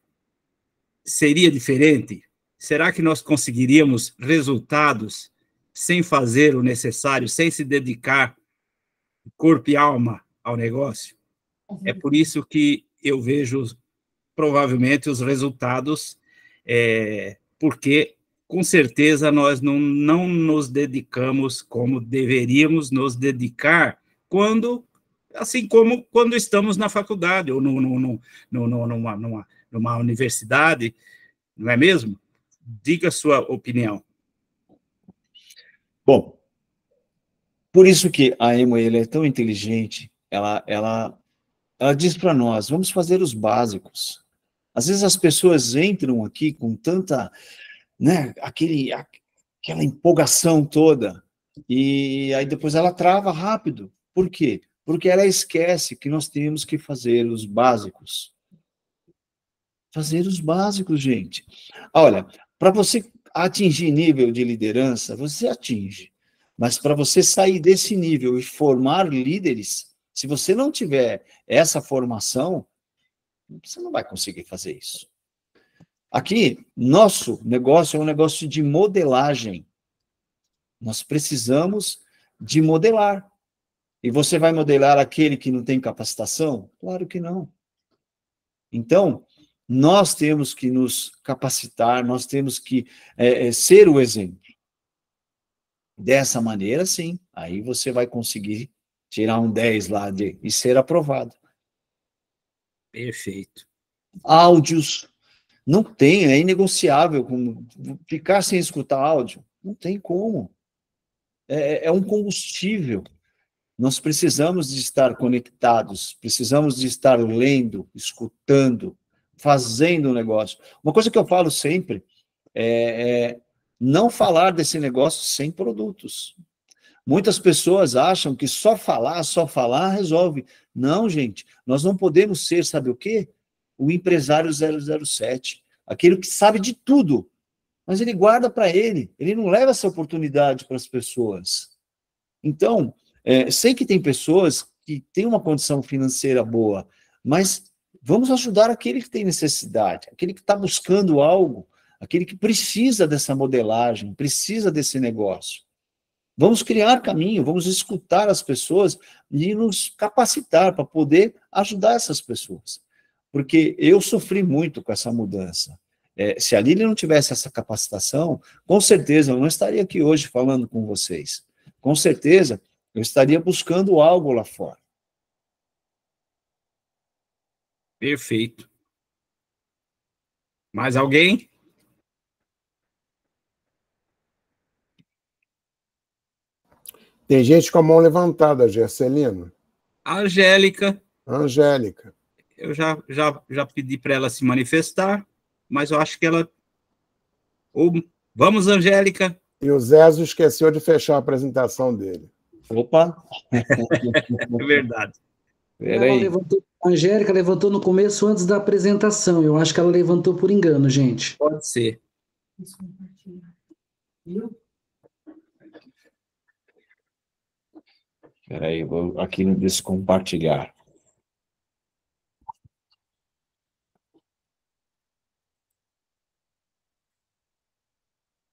Speaker 1: seria diferente? Será que nós conseguiríamos resultados sem fazer o necessário, sem se dedicar corpo e alma ao negócio? É por isso que eu vejo, provavelmente, os resultados, porque, com certeza, nós não nos dedicamos como deveríamos nos dedicar assim como quando estamos na faculdade ou numa universidade, não é mesmo? Diga a sua opinião.
Speaker 3: Bom, por isso que a Emo é tão inteligente, ela diz para nós, vamos fazer os básicos. Às vezes as pessoas entram aqui com tanta, né, aquela empolgação toda, e aí depois ela trava rápido. Por quê? Porque ela esquece que nós temos que fazer os básicos. Fazer os básicos, gente. Olha, para você atingir nível de liderança, você atinge. Mas para você sair desse nível e formar líderes, se você não tiver essa formação, você não vai conseguir fazer isso. Aqui, nosso negócio é um negócio de modelagem. Nós precisamos de modelar. E você vai modelar aquele que não tem capacitação? Claro que não. Então, nós temos que nos capacitar, nós temos que ser o exemplo. Dessa maneira, sim, aí você vai conseguir tirar um 10 lá e ser aprovado.
Speaker 1: Perfeito.
Speaker 3: Áudios, não tem, é inegociável. Ficar sem escutar áudio, não tem como. É um combustível. Nós precisamos de estar conectados, precisamos de estar lendo, escutando, fazendo o negócio. Uma coisa que eu falo sempre é não falar desse negócio sem produtos. Muitas pessoas acham que só falar resolve. Não, gente, nós não podemos ser, sabe o quê? O empresário 007, aquele que sabe de tudo, mas ele guarda para ele não leva essa oportunidade para as pessoas. Então, sei que tem pessoas que têm uma condição financeira boa, mas vamos ajudar aquele que tem necessidade, aquele que está buscando algo, aquele que precisa dessa modelagem, precisa desse negócio. Vamos criar caminho, vamos escutar as pessoas e nos capacitar para poder ajudar essas pessoas. Porque eu sofri muito com essa mudança. Se a Lília não tivesse essa capacitação, com certeza eu não estaria aqui hoje falando com vocês. Com certeza eu estaria buscando algo lá fora.
Speaker 1: Perfeito. Mais alguém?
Speaker 4: Tem gente com a mão levantada, Gercelino.
Speaker 1: Angélica.
Speaker 4: Angélica.
Speaker 1: Eu já pedi para ela se manifestar, mas eu acho que ela... Vamos, Angélica.
Speaker 4: E o Zezo esqueceu de fechar a apresentação dele.
Speaker 3: Opa!
Speaker 1: É verdade.
Speaker 5: A Angélica levantou no começo, antes da apresentação. Eu acho que ela levantou por engano, gente.
Speaker 1: Pode ser.
Speaker 3: Espera aí, vou aqui no descompartilhar.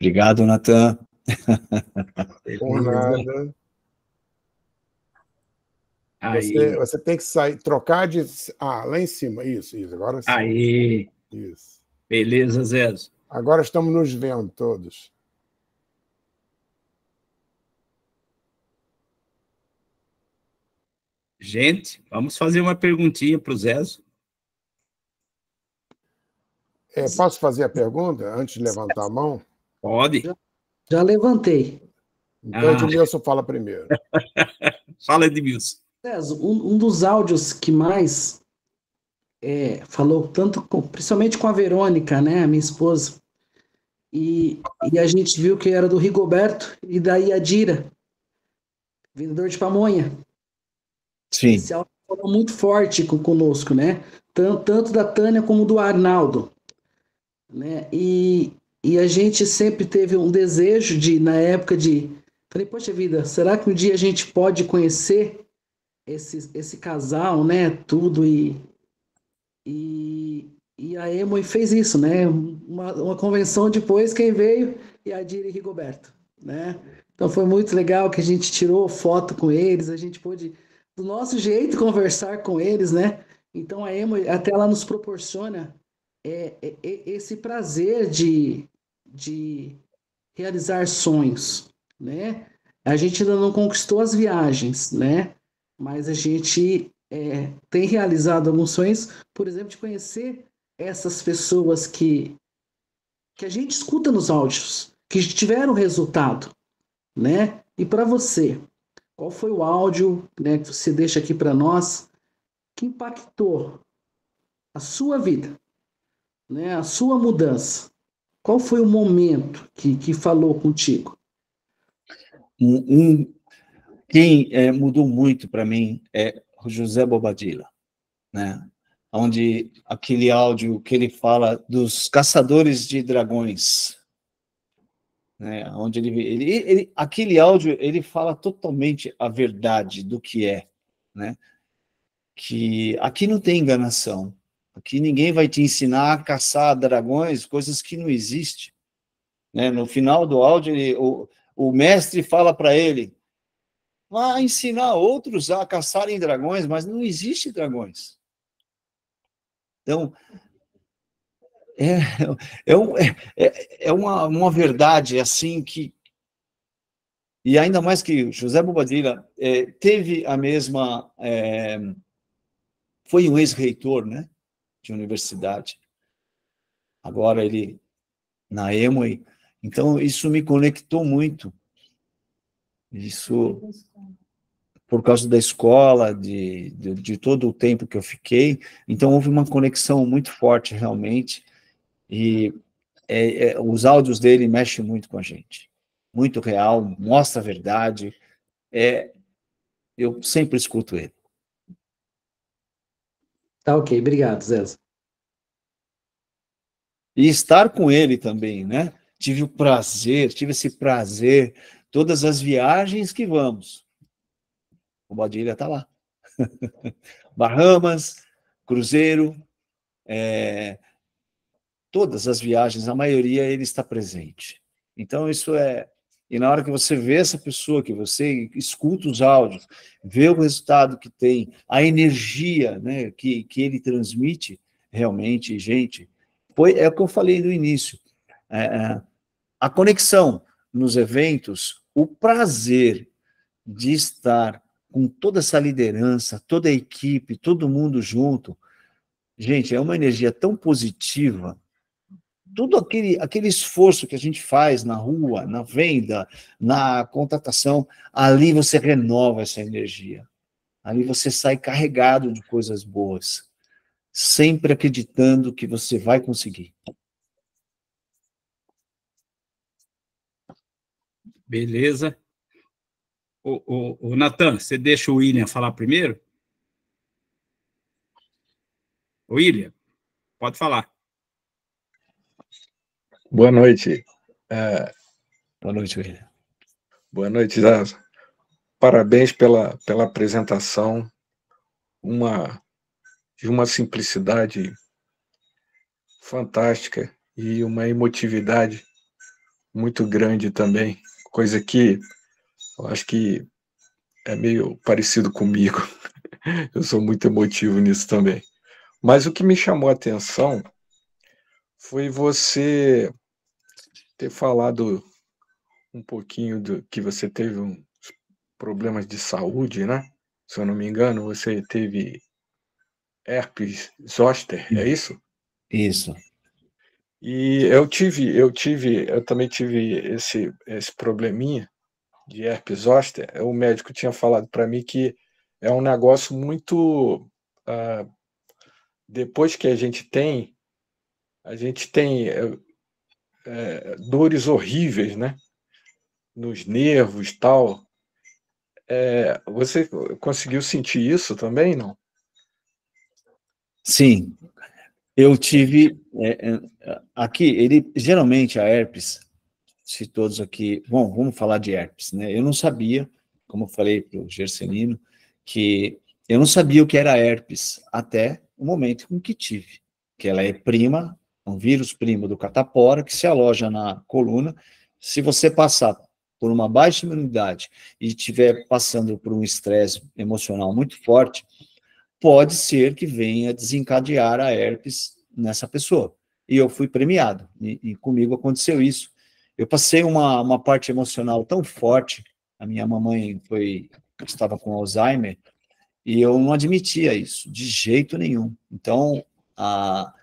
Speaker 3: Obrigado, Natan.
Speaker 4: Por nada. Você tem que sair, trocar de... lá em cima, isso, agora sim.
Speaker 1: Aí.
Speaker 4: Isso.
Speaker 1: Beleza, Zé.
Speaker 4: Agora estamos nos vendo todos.
Speaker 1: Gente, vamos fazer uma perguntinha para o Zé.
Speaker 4: Posso fazer a pergunta antes de levantar a mão?
Speaker 1: Pode.
Speaker 5: Já levantei.
Speaker 4: Então, Edmilson fala primeiro.
Speaker 1: Fala, Edmilson.
Speaker 5: César, um dos áudios que mais falou, principalmente com a Verônica, né, a minha esposa, e a gente viu que era do Rigoberto e da Iadira, vendedor de pamonha.
Speaker 3: Sim.
Speaker 5: Esse áudio falou muito forte conosco, né? Tanto da Tânia como do Arnaldo. Né? E a gente sempre teve um desejo na época falei, poxa vida, será que um dia a gente pode conhecer esse casal, né? Tudo, e a Emoi fez isso, né? Uma convenção depois, quem veio? Yadira e Rigoberto, né? Então foi muito legal que a gente tirou foto com eles, a gente pôde, do nosso jeito, conversar com eles, né? Então a Emoi, até ela nos proporciona esse prazer de realizar sonhos, né? A gente ainda não conquistou as viagens, né? Mas a gente tem realizado alguns sonhos, por exemplo, de conhecer essas pessoas que a gente escuta nos áudios, que tiveram resultado, né? E para você, qual foi o áudio, né, que você deixa aqui para nós que impactou a sua vida, né? A sua mudança? Qual foi o momento que falou contigo?
Speaker 3: Quem mudou muito para mim é o José Bobadilla, né? Onde aquele áudio que ele fala dos caçadores de dragões, né? Onde aquele áudio ele fala totalmente a verdade do que é, né? Que aqui não tem enganação, aqui ninguém vai te ensinar a caçar dragões, coisas que não existem, né? No final do áudio o mestre fala para ele: vai ensinar outros a caçarem dragões, mas não existe dragões. Então, é uma verdade assim que... E ainda mais que José Bobadilla teve a mesma... foi um ex-reitor, né, de universidade. Agora ele na Emoi. Então, isso me conectou muito. Isso... por causa da escola, de todo o tempo que eu fiquei. Então, houve uma conexão muito forte, realmente, e os áudios dele mexem muito com a gente. Muito real, mostra a verdade. Eu sempre escuto ele.
Speaker 5: Tá ok, obrigado, Zé.
Speaker 3: E estar com ele também, né? Tive esse prazer, todas as viagens que vamos. O Bobadilla está lá. Bahamas, cruzeiro, todas as viagens, a maioria ele está presente. Então, isso e na hora que você vê essa pessoa, que você escuta os áudios, vê o resultado que tem, a energia, né, que ele transmite, realmente, gente, é o que eu falei no início. A conexão nos eventos, o prazer de estar com toda essa liderança, toda a equipe, todo mundo junto, gente, é uma energia tão positiva. Tudo aquele esforço que a gente faz na rua, na venda, na contratação, ali você renova essa energia. Ali você sai carregado de coisas boas, sempre acreditando que você vai conseguir.
Speaker 1: Beleza. O Natan, você deixa o William falar primeiro? William, pode falar.
Speaker 6: Boa noite.
Speaker 3: Boa noite, William.
Speaker 6: Boa noite, Zé. Parabéns pela apresentação, de uma simplicidade fantástica e uma emotividade muito grande também, coisa que eu acho que é meio parecido comigo. Eu sou muito emotivo nisso também. Mas o que me chamou a atenção foi você ter falado um pouquinho do que você teve uns problemas de saúde, né? Se eu não me engano, você teve herpes zoster, é isso?
Speaker 3: Isso.
Speaker 6: E eu também tive esse probleminha de herpes zoster. O médico tinha falado para mim que é um negócio muito. Depois que a gente tem dores horríveis, né? Nos nervos, tal. Você conseguiu sentir isso também, não?
Speaker 3: Sim, eu tive aqui. Ele geralmente a herpes, se todos aqui. Bom, vamos falar de herpes, né? Eu não sabia, como eu falei para o Gercelino, que eu não sabia o que era herpes até o momento em que tive, que ela é prima, um vírus primo do catapora que se aloja na coluna. Se você passar por uma baixa imunidade e estiver passando por um estresse emocional muito forte, pode ser que venha desencadear a herpes nessa pessoa. E eu fui premiado, e comigo aconteceu isso. Eu passei uma parte emocional tão forte, a minha mamãe estava com Alzheimer, e eu não admitia isso, de jeito nenhum. Então, a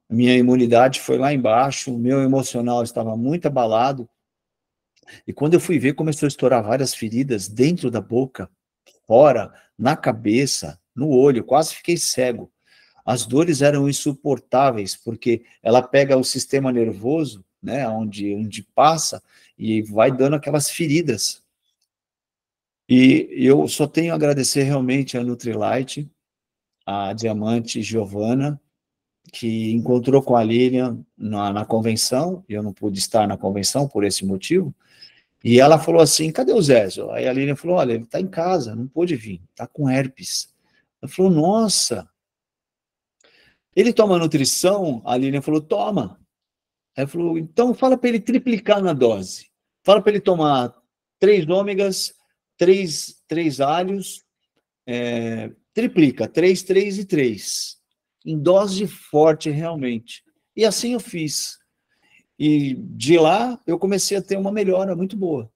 Speaker 3: minha imunidade foi lá embaixo, o meu emocional estava muito abalado, e quando eu fui ver, começou a estourar várias feridas dentro da boca, fora, na cabeça, no olho, quase fiquei cego. As dores eram insuportáveis, porque ela pega o sistema nervoso, né, onde passa, e vai dando aquelas feridas. E eu só tenho a agradecer realmente a Nutrilite, a Diamante Giovana, que encontrou com a Lilian na convenção, eu não pude estar na convenção por esse motivo, e ela falou assim, cadê o Zézio? Aí a Lilian falou, olha, ele está em casa, não pôde vir, está com herpes. Ela falou, nossa, ele toma nutrição? A Lilian falou, toma. Aí falou, então fala para ele triplicar na dose. Fala para ele tomar 3 ômegas, 3 alhos, triplica, 3, 3 e 3. Em dose forte, realmente. E assim eu fiz. E de lá, eu comecei a ter uma melhora muito boa.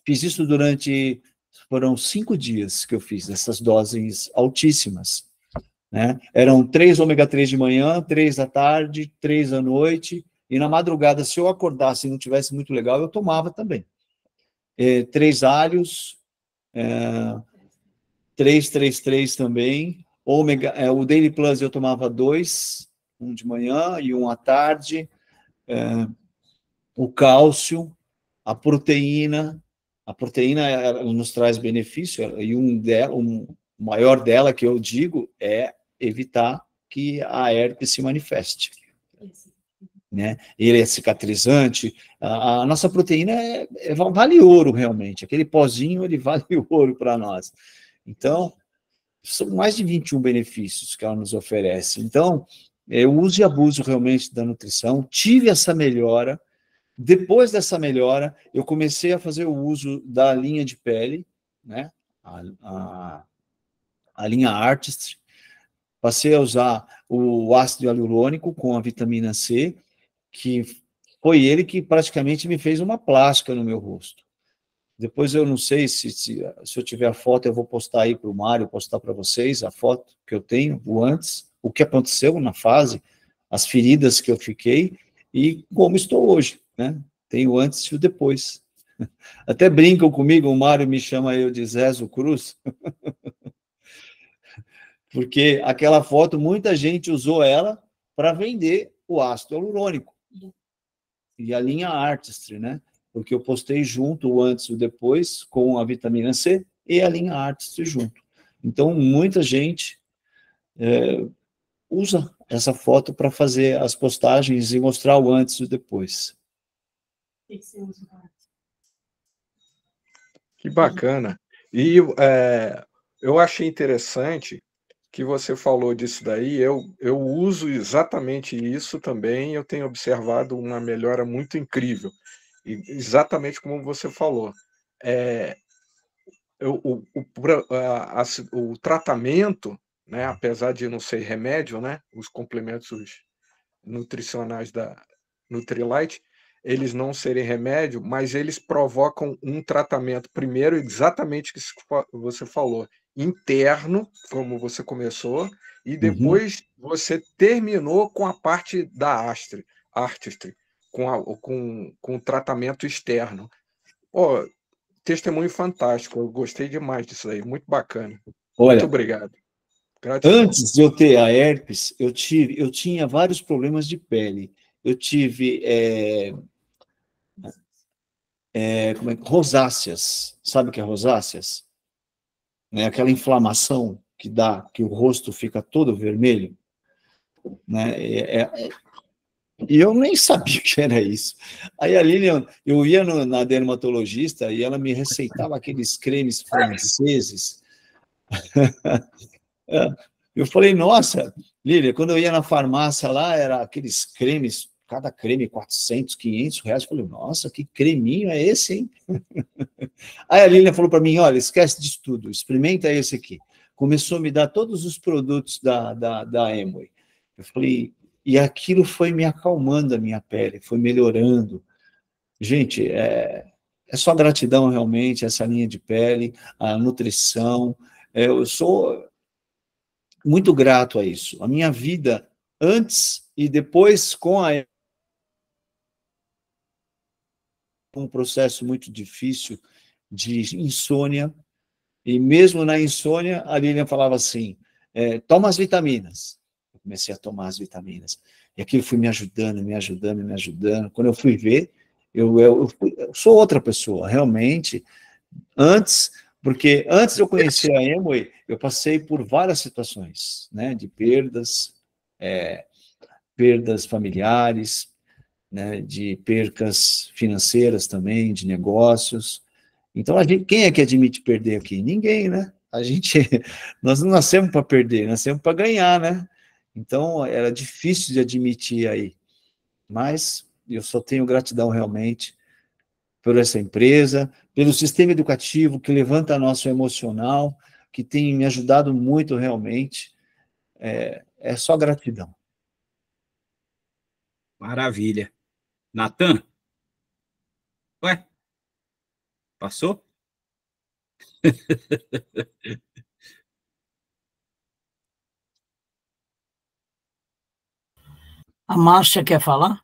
Speaker 3: Fiz isso foram 5 dias que eu fiz, essas doses altíssimas. Né? Eram 3 ômega 3 de manhã, 3 da tarde, 3 à noite, e na madrugada, se eu acordasse e não tivesse muito legal, eu tomava também. 3 alhos, 3, 3, 3 também, o Daily Plus eu tomava 2, um de manhã e um à tarde, o cálcio, a proteína nos traz benefício, e o maior dela, que eu digo, é evitar que a herpes se manifeste. Né? Ele é cicatrizante, a nossa proteína vale ouro, realmente. Aquele pozinho, ele vale ouro para nós. Então, são mais de 21 benefícios que ela nos oferece. Então, eu uso e abuso realmente da nutrição, tive essa melhora. Depois dessa melhora, eu comecei a fazer o uso da linha de pele, né? A linha Artist. Passei a usar o ácido hialurônico com a vitamina C, que foi ele que praticamente me fez uma plástica no meu rosto. Depois eu não sei se eu tiver a foto, eu vou postar aí para o Mário, postar para vocês a foto que eu tenho, o antes, o que aconteceu na fase, as feridas que eu fiquei e como estou hoje, né? Tem o antes e o depois. Até brincam comigo, o Mário me chama eu de Zézio Cruz, porque aquela foto, muita gente usou ela para vender o ácido hialurônico e a linha Artistry, né? Porque eu postei junto o antes e o depois com a vitamina C e a linha Artistry junto. Então, muita gente usa essa foto para fazer as postagens e mostrar o antes e o depois.
Speaker 6: Que bacana. E eu achei interessante que você falou disso daí, eu uso exatamente isso também, eu tenho observado uma melhora muito incrível, e exatamente como você falou. O tratamento, né, apesar de não ser remédio, né, os complementos nutricionais da Nutrilite, eles não serem remédio, mas eles provocam um tratamento, primeiro, exatamente o que você falou, interno, como você começou, e depois você terminou com a parte da artistry, com o tratamento externo. Oh, testemunho fantástico, eu gostei demais disso aí, muito bacana.
Speaker 3: Olha,
Speaker 6: muito obrigado. Gratidão.
Speaker 3: Antes de eu ter a herpes, eu tinha vários problemas de pele. Eu tive rosáceas. Sabe o que é rosáceas? Né? Aquela inflamação que dá, que o rosto fica todo vermelho. Né? E eu nem sabia o que era isso. Aí a Lilian, eu ia na dermatologista e ela me receitava aqueles cremes franceses. Eu falei, nossa, Lilian, quando eu ia na farmácia lá, era aqueles cremes, cada creme 400, 500 reais. Eu falei, nossa, que creminho é esse, hein? Aí a Lilian falou para mim, olha, esquece disso tudo, experimenta esse aqui. Começou a me dar todos os produtos da Amway. Eu falei, e aquilo foi me acalmando a minha pele, foi melhorando. Gente, é só gratidão realmente, essa linha de pele, a nutrição. Eu sou muito grato a isso. A minha vida antes e depois com um processo muito difícil de insônia, e mesmo na insônia, a Lilian falava assim, toma as vitaminas. Eu comecei a tomar as vitaminas. E aquilo foi me ajudando, me ajudando, me ajudando. Quando eu fui ver, eu sou outra pessoa, realmente. Porque antes de eu conhecer a Amway, eu passei por várias situações, né, de perdas familiares, né, de percas financeiras também, de negócios. Então, quem é que admite perder aqui? Ninguém, né? Nós não nascemos para perder, nascemos para ganhar, né? Então, era difícil de admitir aí. Mas eu só tenho gratidão realmente por essa empresa, pelo sistema educativo que levanta nosso emocional, que tem me ajudado muito realmente. É só gratidão.
Speaker 1: Maravilha. Natan? Ué? Passou?
Speaker 7: A Márcia quer falar?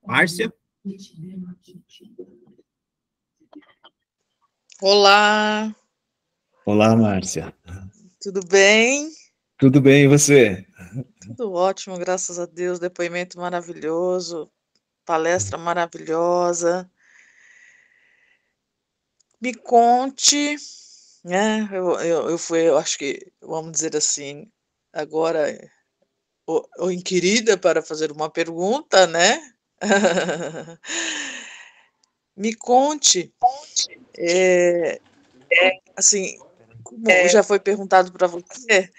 Speaker 1: Márcia?
Speaker 2: Olá,
Speaker 3: Olá, Márcia.
Speaker 2: tudo bem?
Speaker 3: Tudo bem, e você?
Speaker 2: Tudo ótimo, graças a Deus. Depoimento maravilhoso, palestra maravilhosa. Me conte, né? Eu acho que, vamos dizer assim, agora o inquirida para fazer uma pergunta, né? Me conte, assim, como já foi perguntado para você,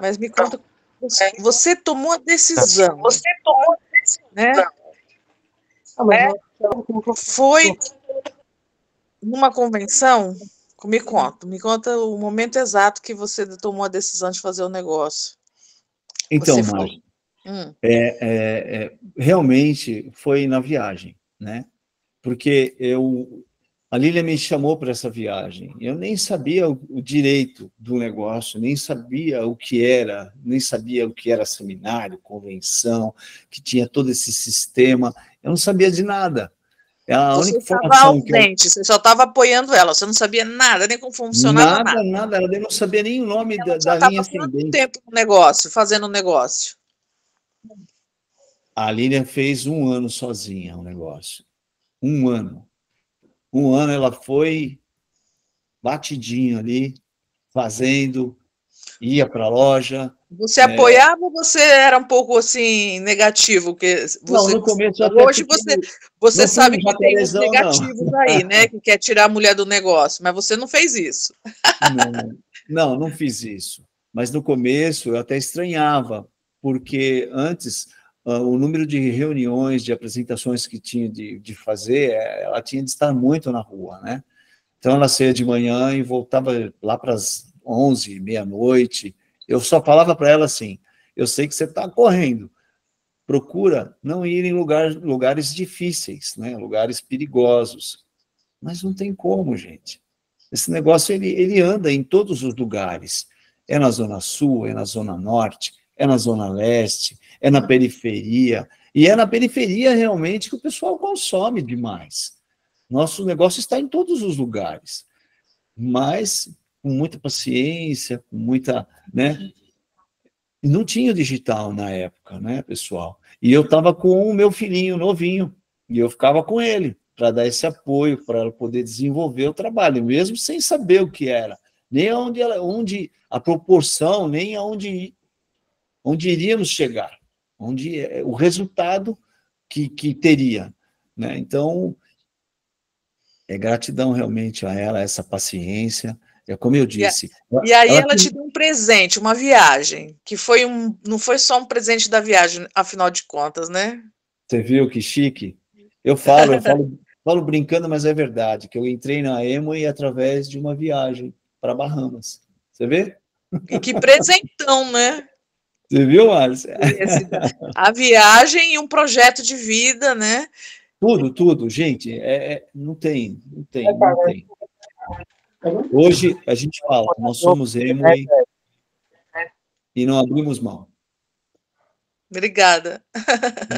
Speaker 2: mas me conta, você tomou a decisão, né? Foi numa convenção? Me conta o momento exato que você tomou a decisão de fazer o negócio.
Speaker 3: Então,
Speaker 2: Você foi.
Speaker 3: Márcia, realmente foi na viagem, né? Porque a Lília me chamou para essa viagem. Eu nem sabia o direito do negócio, nem sabia o que era, nem sabia o que era seminário, convenção, que tinha todo esse sistema. Eu não sabia de nada. A
Speaker 2: Você
Speaker 3: única
Speaker 2: estava
Speaker 3: informação
Speaker 2: ausente, você só estava apoiando ela, você não sabia nada, nem como funcionava nada.
Speaker 3: Nada, eu não sabia nem o nome
Speaker 2: Ela
Speaker 3: da
Speaker 2: já
Speaker 3: linha
Speaker 2: estava quanto
Speaker 3: ascendente.
Speaker 2: tempo no negócio, fazendo o negócio?
Speaker 3: A Lília fez 1 ano sozinha o negócio. 1 ano. 1 ano ela foi batidinho ali, fazendo, ia para a loja.
Speaker 2: Você apoiava ou você era um pouco assim negativo?
Speaker 3: Não, no começo até
Speaker 2: hoje você sabe que tem os negativos aí, né? Que quer tirar a mulher do negócio, mas você não fez isso.
Speaker 3: Não fiz isso. Mas no começo eu até estranhava, porque antes o número de reuniões, de apresentações que tinha de fazer, ela tinha de estar muito na rua, né? Então ela saía de manhã e voltava lá para as 11, meia-noite. Eu só falava para ela assim, eu sei que você está correndo, procura não ir em lugares difíceis, né? Lugares perigosos. Mas não tem como, gente. Esse negócio, ele anda em todos os lugares. É na Zona Sul, é na Zona Norte, é na Zona Leste, é na periferia. E é na periferia, realmente, que o pessoal consome demais. Nosso negócio está em todos os lugares. Mas com muita paciência, com muita, né? E não tinha o digital na época, né, pessoal? E eu estava com o meu filhinho novinho, e eu ficava com ele, para dar esse apoio, para ela poder desenvolver o trabalho, mesmo sem saber o que era, nem onde a proporção, nem onde iríamos chegar, o resultado que teria, né? Então, é gratidão realmente a ela, essa paciência. É como eu disse.
Speaker 2: E aí ela te deu um presente, uma viagem, que não foi só um presente da viagem, afinal de contas, né?
Speaker 3: Você viu que chique? Eu falo brincando, mas é verdade, que eu entrei na Amway através de uma viagem para Bahamas. Você vê?
Speaker 2: E que presentão, né?
Speaker 3: Você viu, Márcia?
Speaker 2: A viagem e um projeto de vida, né?
Speaker 3: Tudo, gente, não tem. Hoje, a gente fala, nós somos Amway e não abrimos mão.
Speaker 2: Obrigada.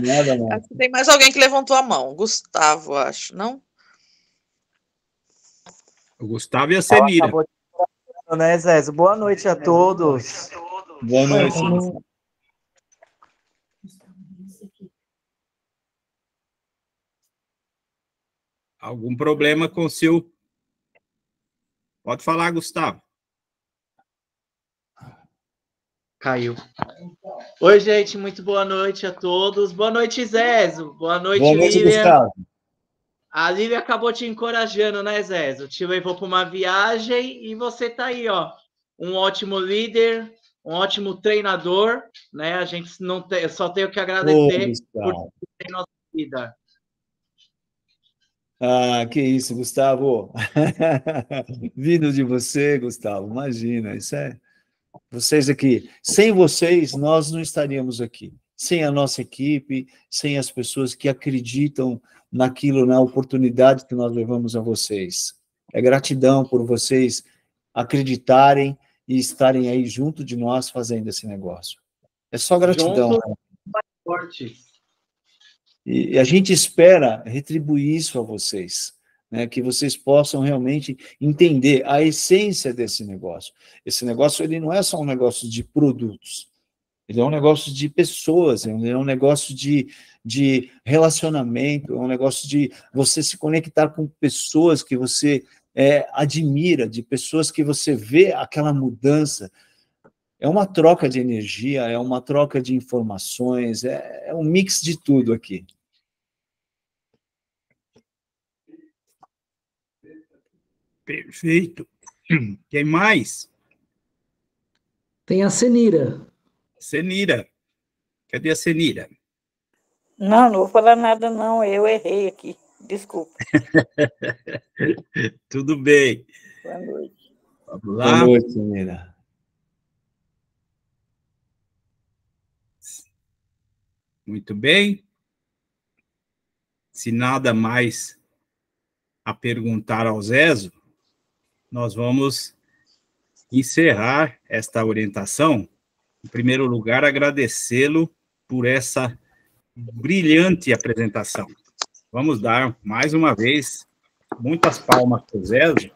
Speaker 3: Nada mais.
Speaker 2: Tem mais alguém que levantou a mão. Gustavo, acho, não?
Speaker 1: O Gustavo e a Senira.
Speaker 8: Né, Zé? Boa noite a todos.
Speaker 3: Boa noite.
Speaker 1: Algum problema com o seu... Pode falar, Gustavo.
Speaker 8: Caiu. Oi, gente, muito boa noite a todos. Boa noite, Zezo. Boa noite, Lívia.
Speaker 3: Gustavo.
Speaker 8: A Lívia acabou te encorajando, né, Zezo? Te levou para uma viagem e você tá aí, ó. Um ótimo líder, um ótimo treinador, né? A gente só tenho que agradecer por ter nossa vida.
Speaker 3: Ah, que isso, Gustavo. Vindo de você, Gustavo, imagina, isso é... Vocês aqui, sem vocês, nós não estaríamos aqui. Sem a nossa equipe, sem as pessoas que acreditam naquilo, na oportunidade que nós levamos a vocês. É gratidão por vocês acreditarem e estarem aí junto de nós fazendo esse negócio. É só gratidão.
Speaker 8: Juntos, mais fortes.
Speaker 3: E a gente espera retribuir isso a vocês, né? Que vocês possam realmente entender a essência desse negócio. Esse negócio, ele não é só um negócio de produtos, ele é um negócio de pessoas, ele é um negócio de relacionamento, é um negócio de você se conectar com pessoas que você admira, de pessoas que você vê aquela mudança. É uma troca de energia, é uma troca de informações, é um mix de tudo aqui.
Speaker 1: Perfeito. Quem mais?
Speaker 5: Tem a Senira.
Speaker 1: Senira. Cadê a Senira?
Speaker 7: Não vou falar nada, não. Eu errei aqui. Desculpa.
Speaker 1: Tudo bem.
Speaker 7: Boa noite.
Speaker 1: Vamos lá.
Speaker 3: Boa noite, Senira.
Speaker 1: Muito bem. Se nada mais a perguntar ao Zezo, nós vamos encerrar esta orientação. Em primeiro lugar, agradecê-lo por essa brilhante apresentação. Vamos dar, mais uma vez, muitas palmas para o Zezo.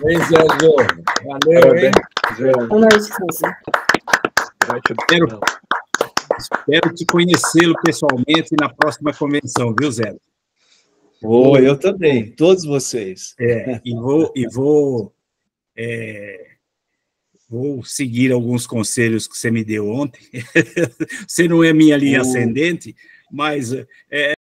Speaker 4: Oi, Zezo. Valeu, hein?
Speaker 7: Boa noite,
Speaker 1: Espero te conhecê-lo pessoalmente na próxima convenção, viu, Zezo?
Speaker 3: Eu também, todos vocês.
Speaker 1: Vou seguir alguns conselhos que você me deu ontem. Você não é minha linha ascendente, mas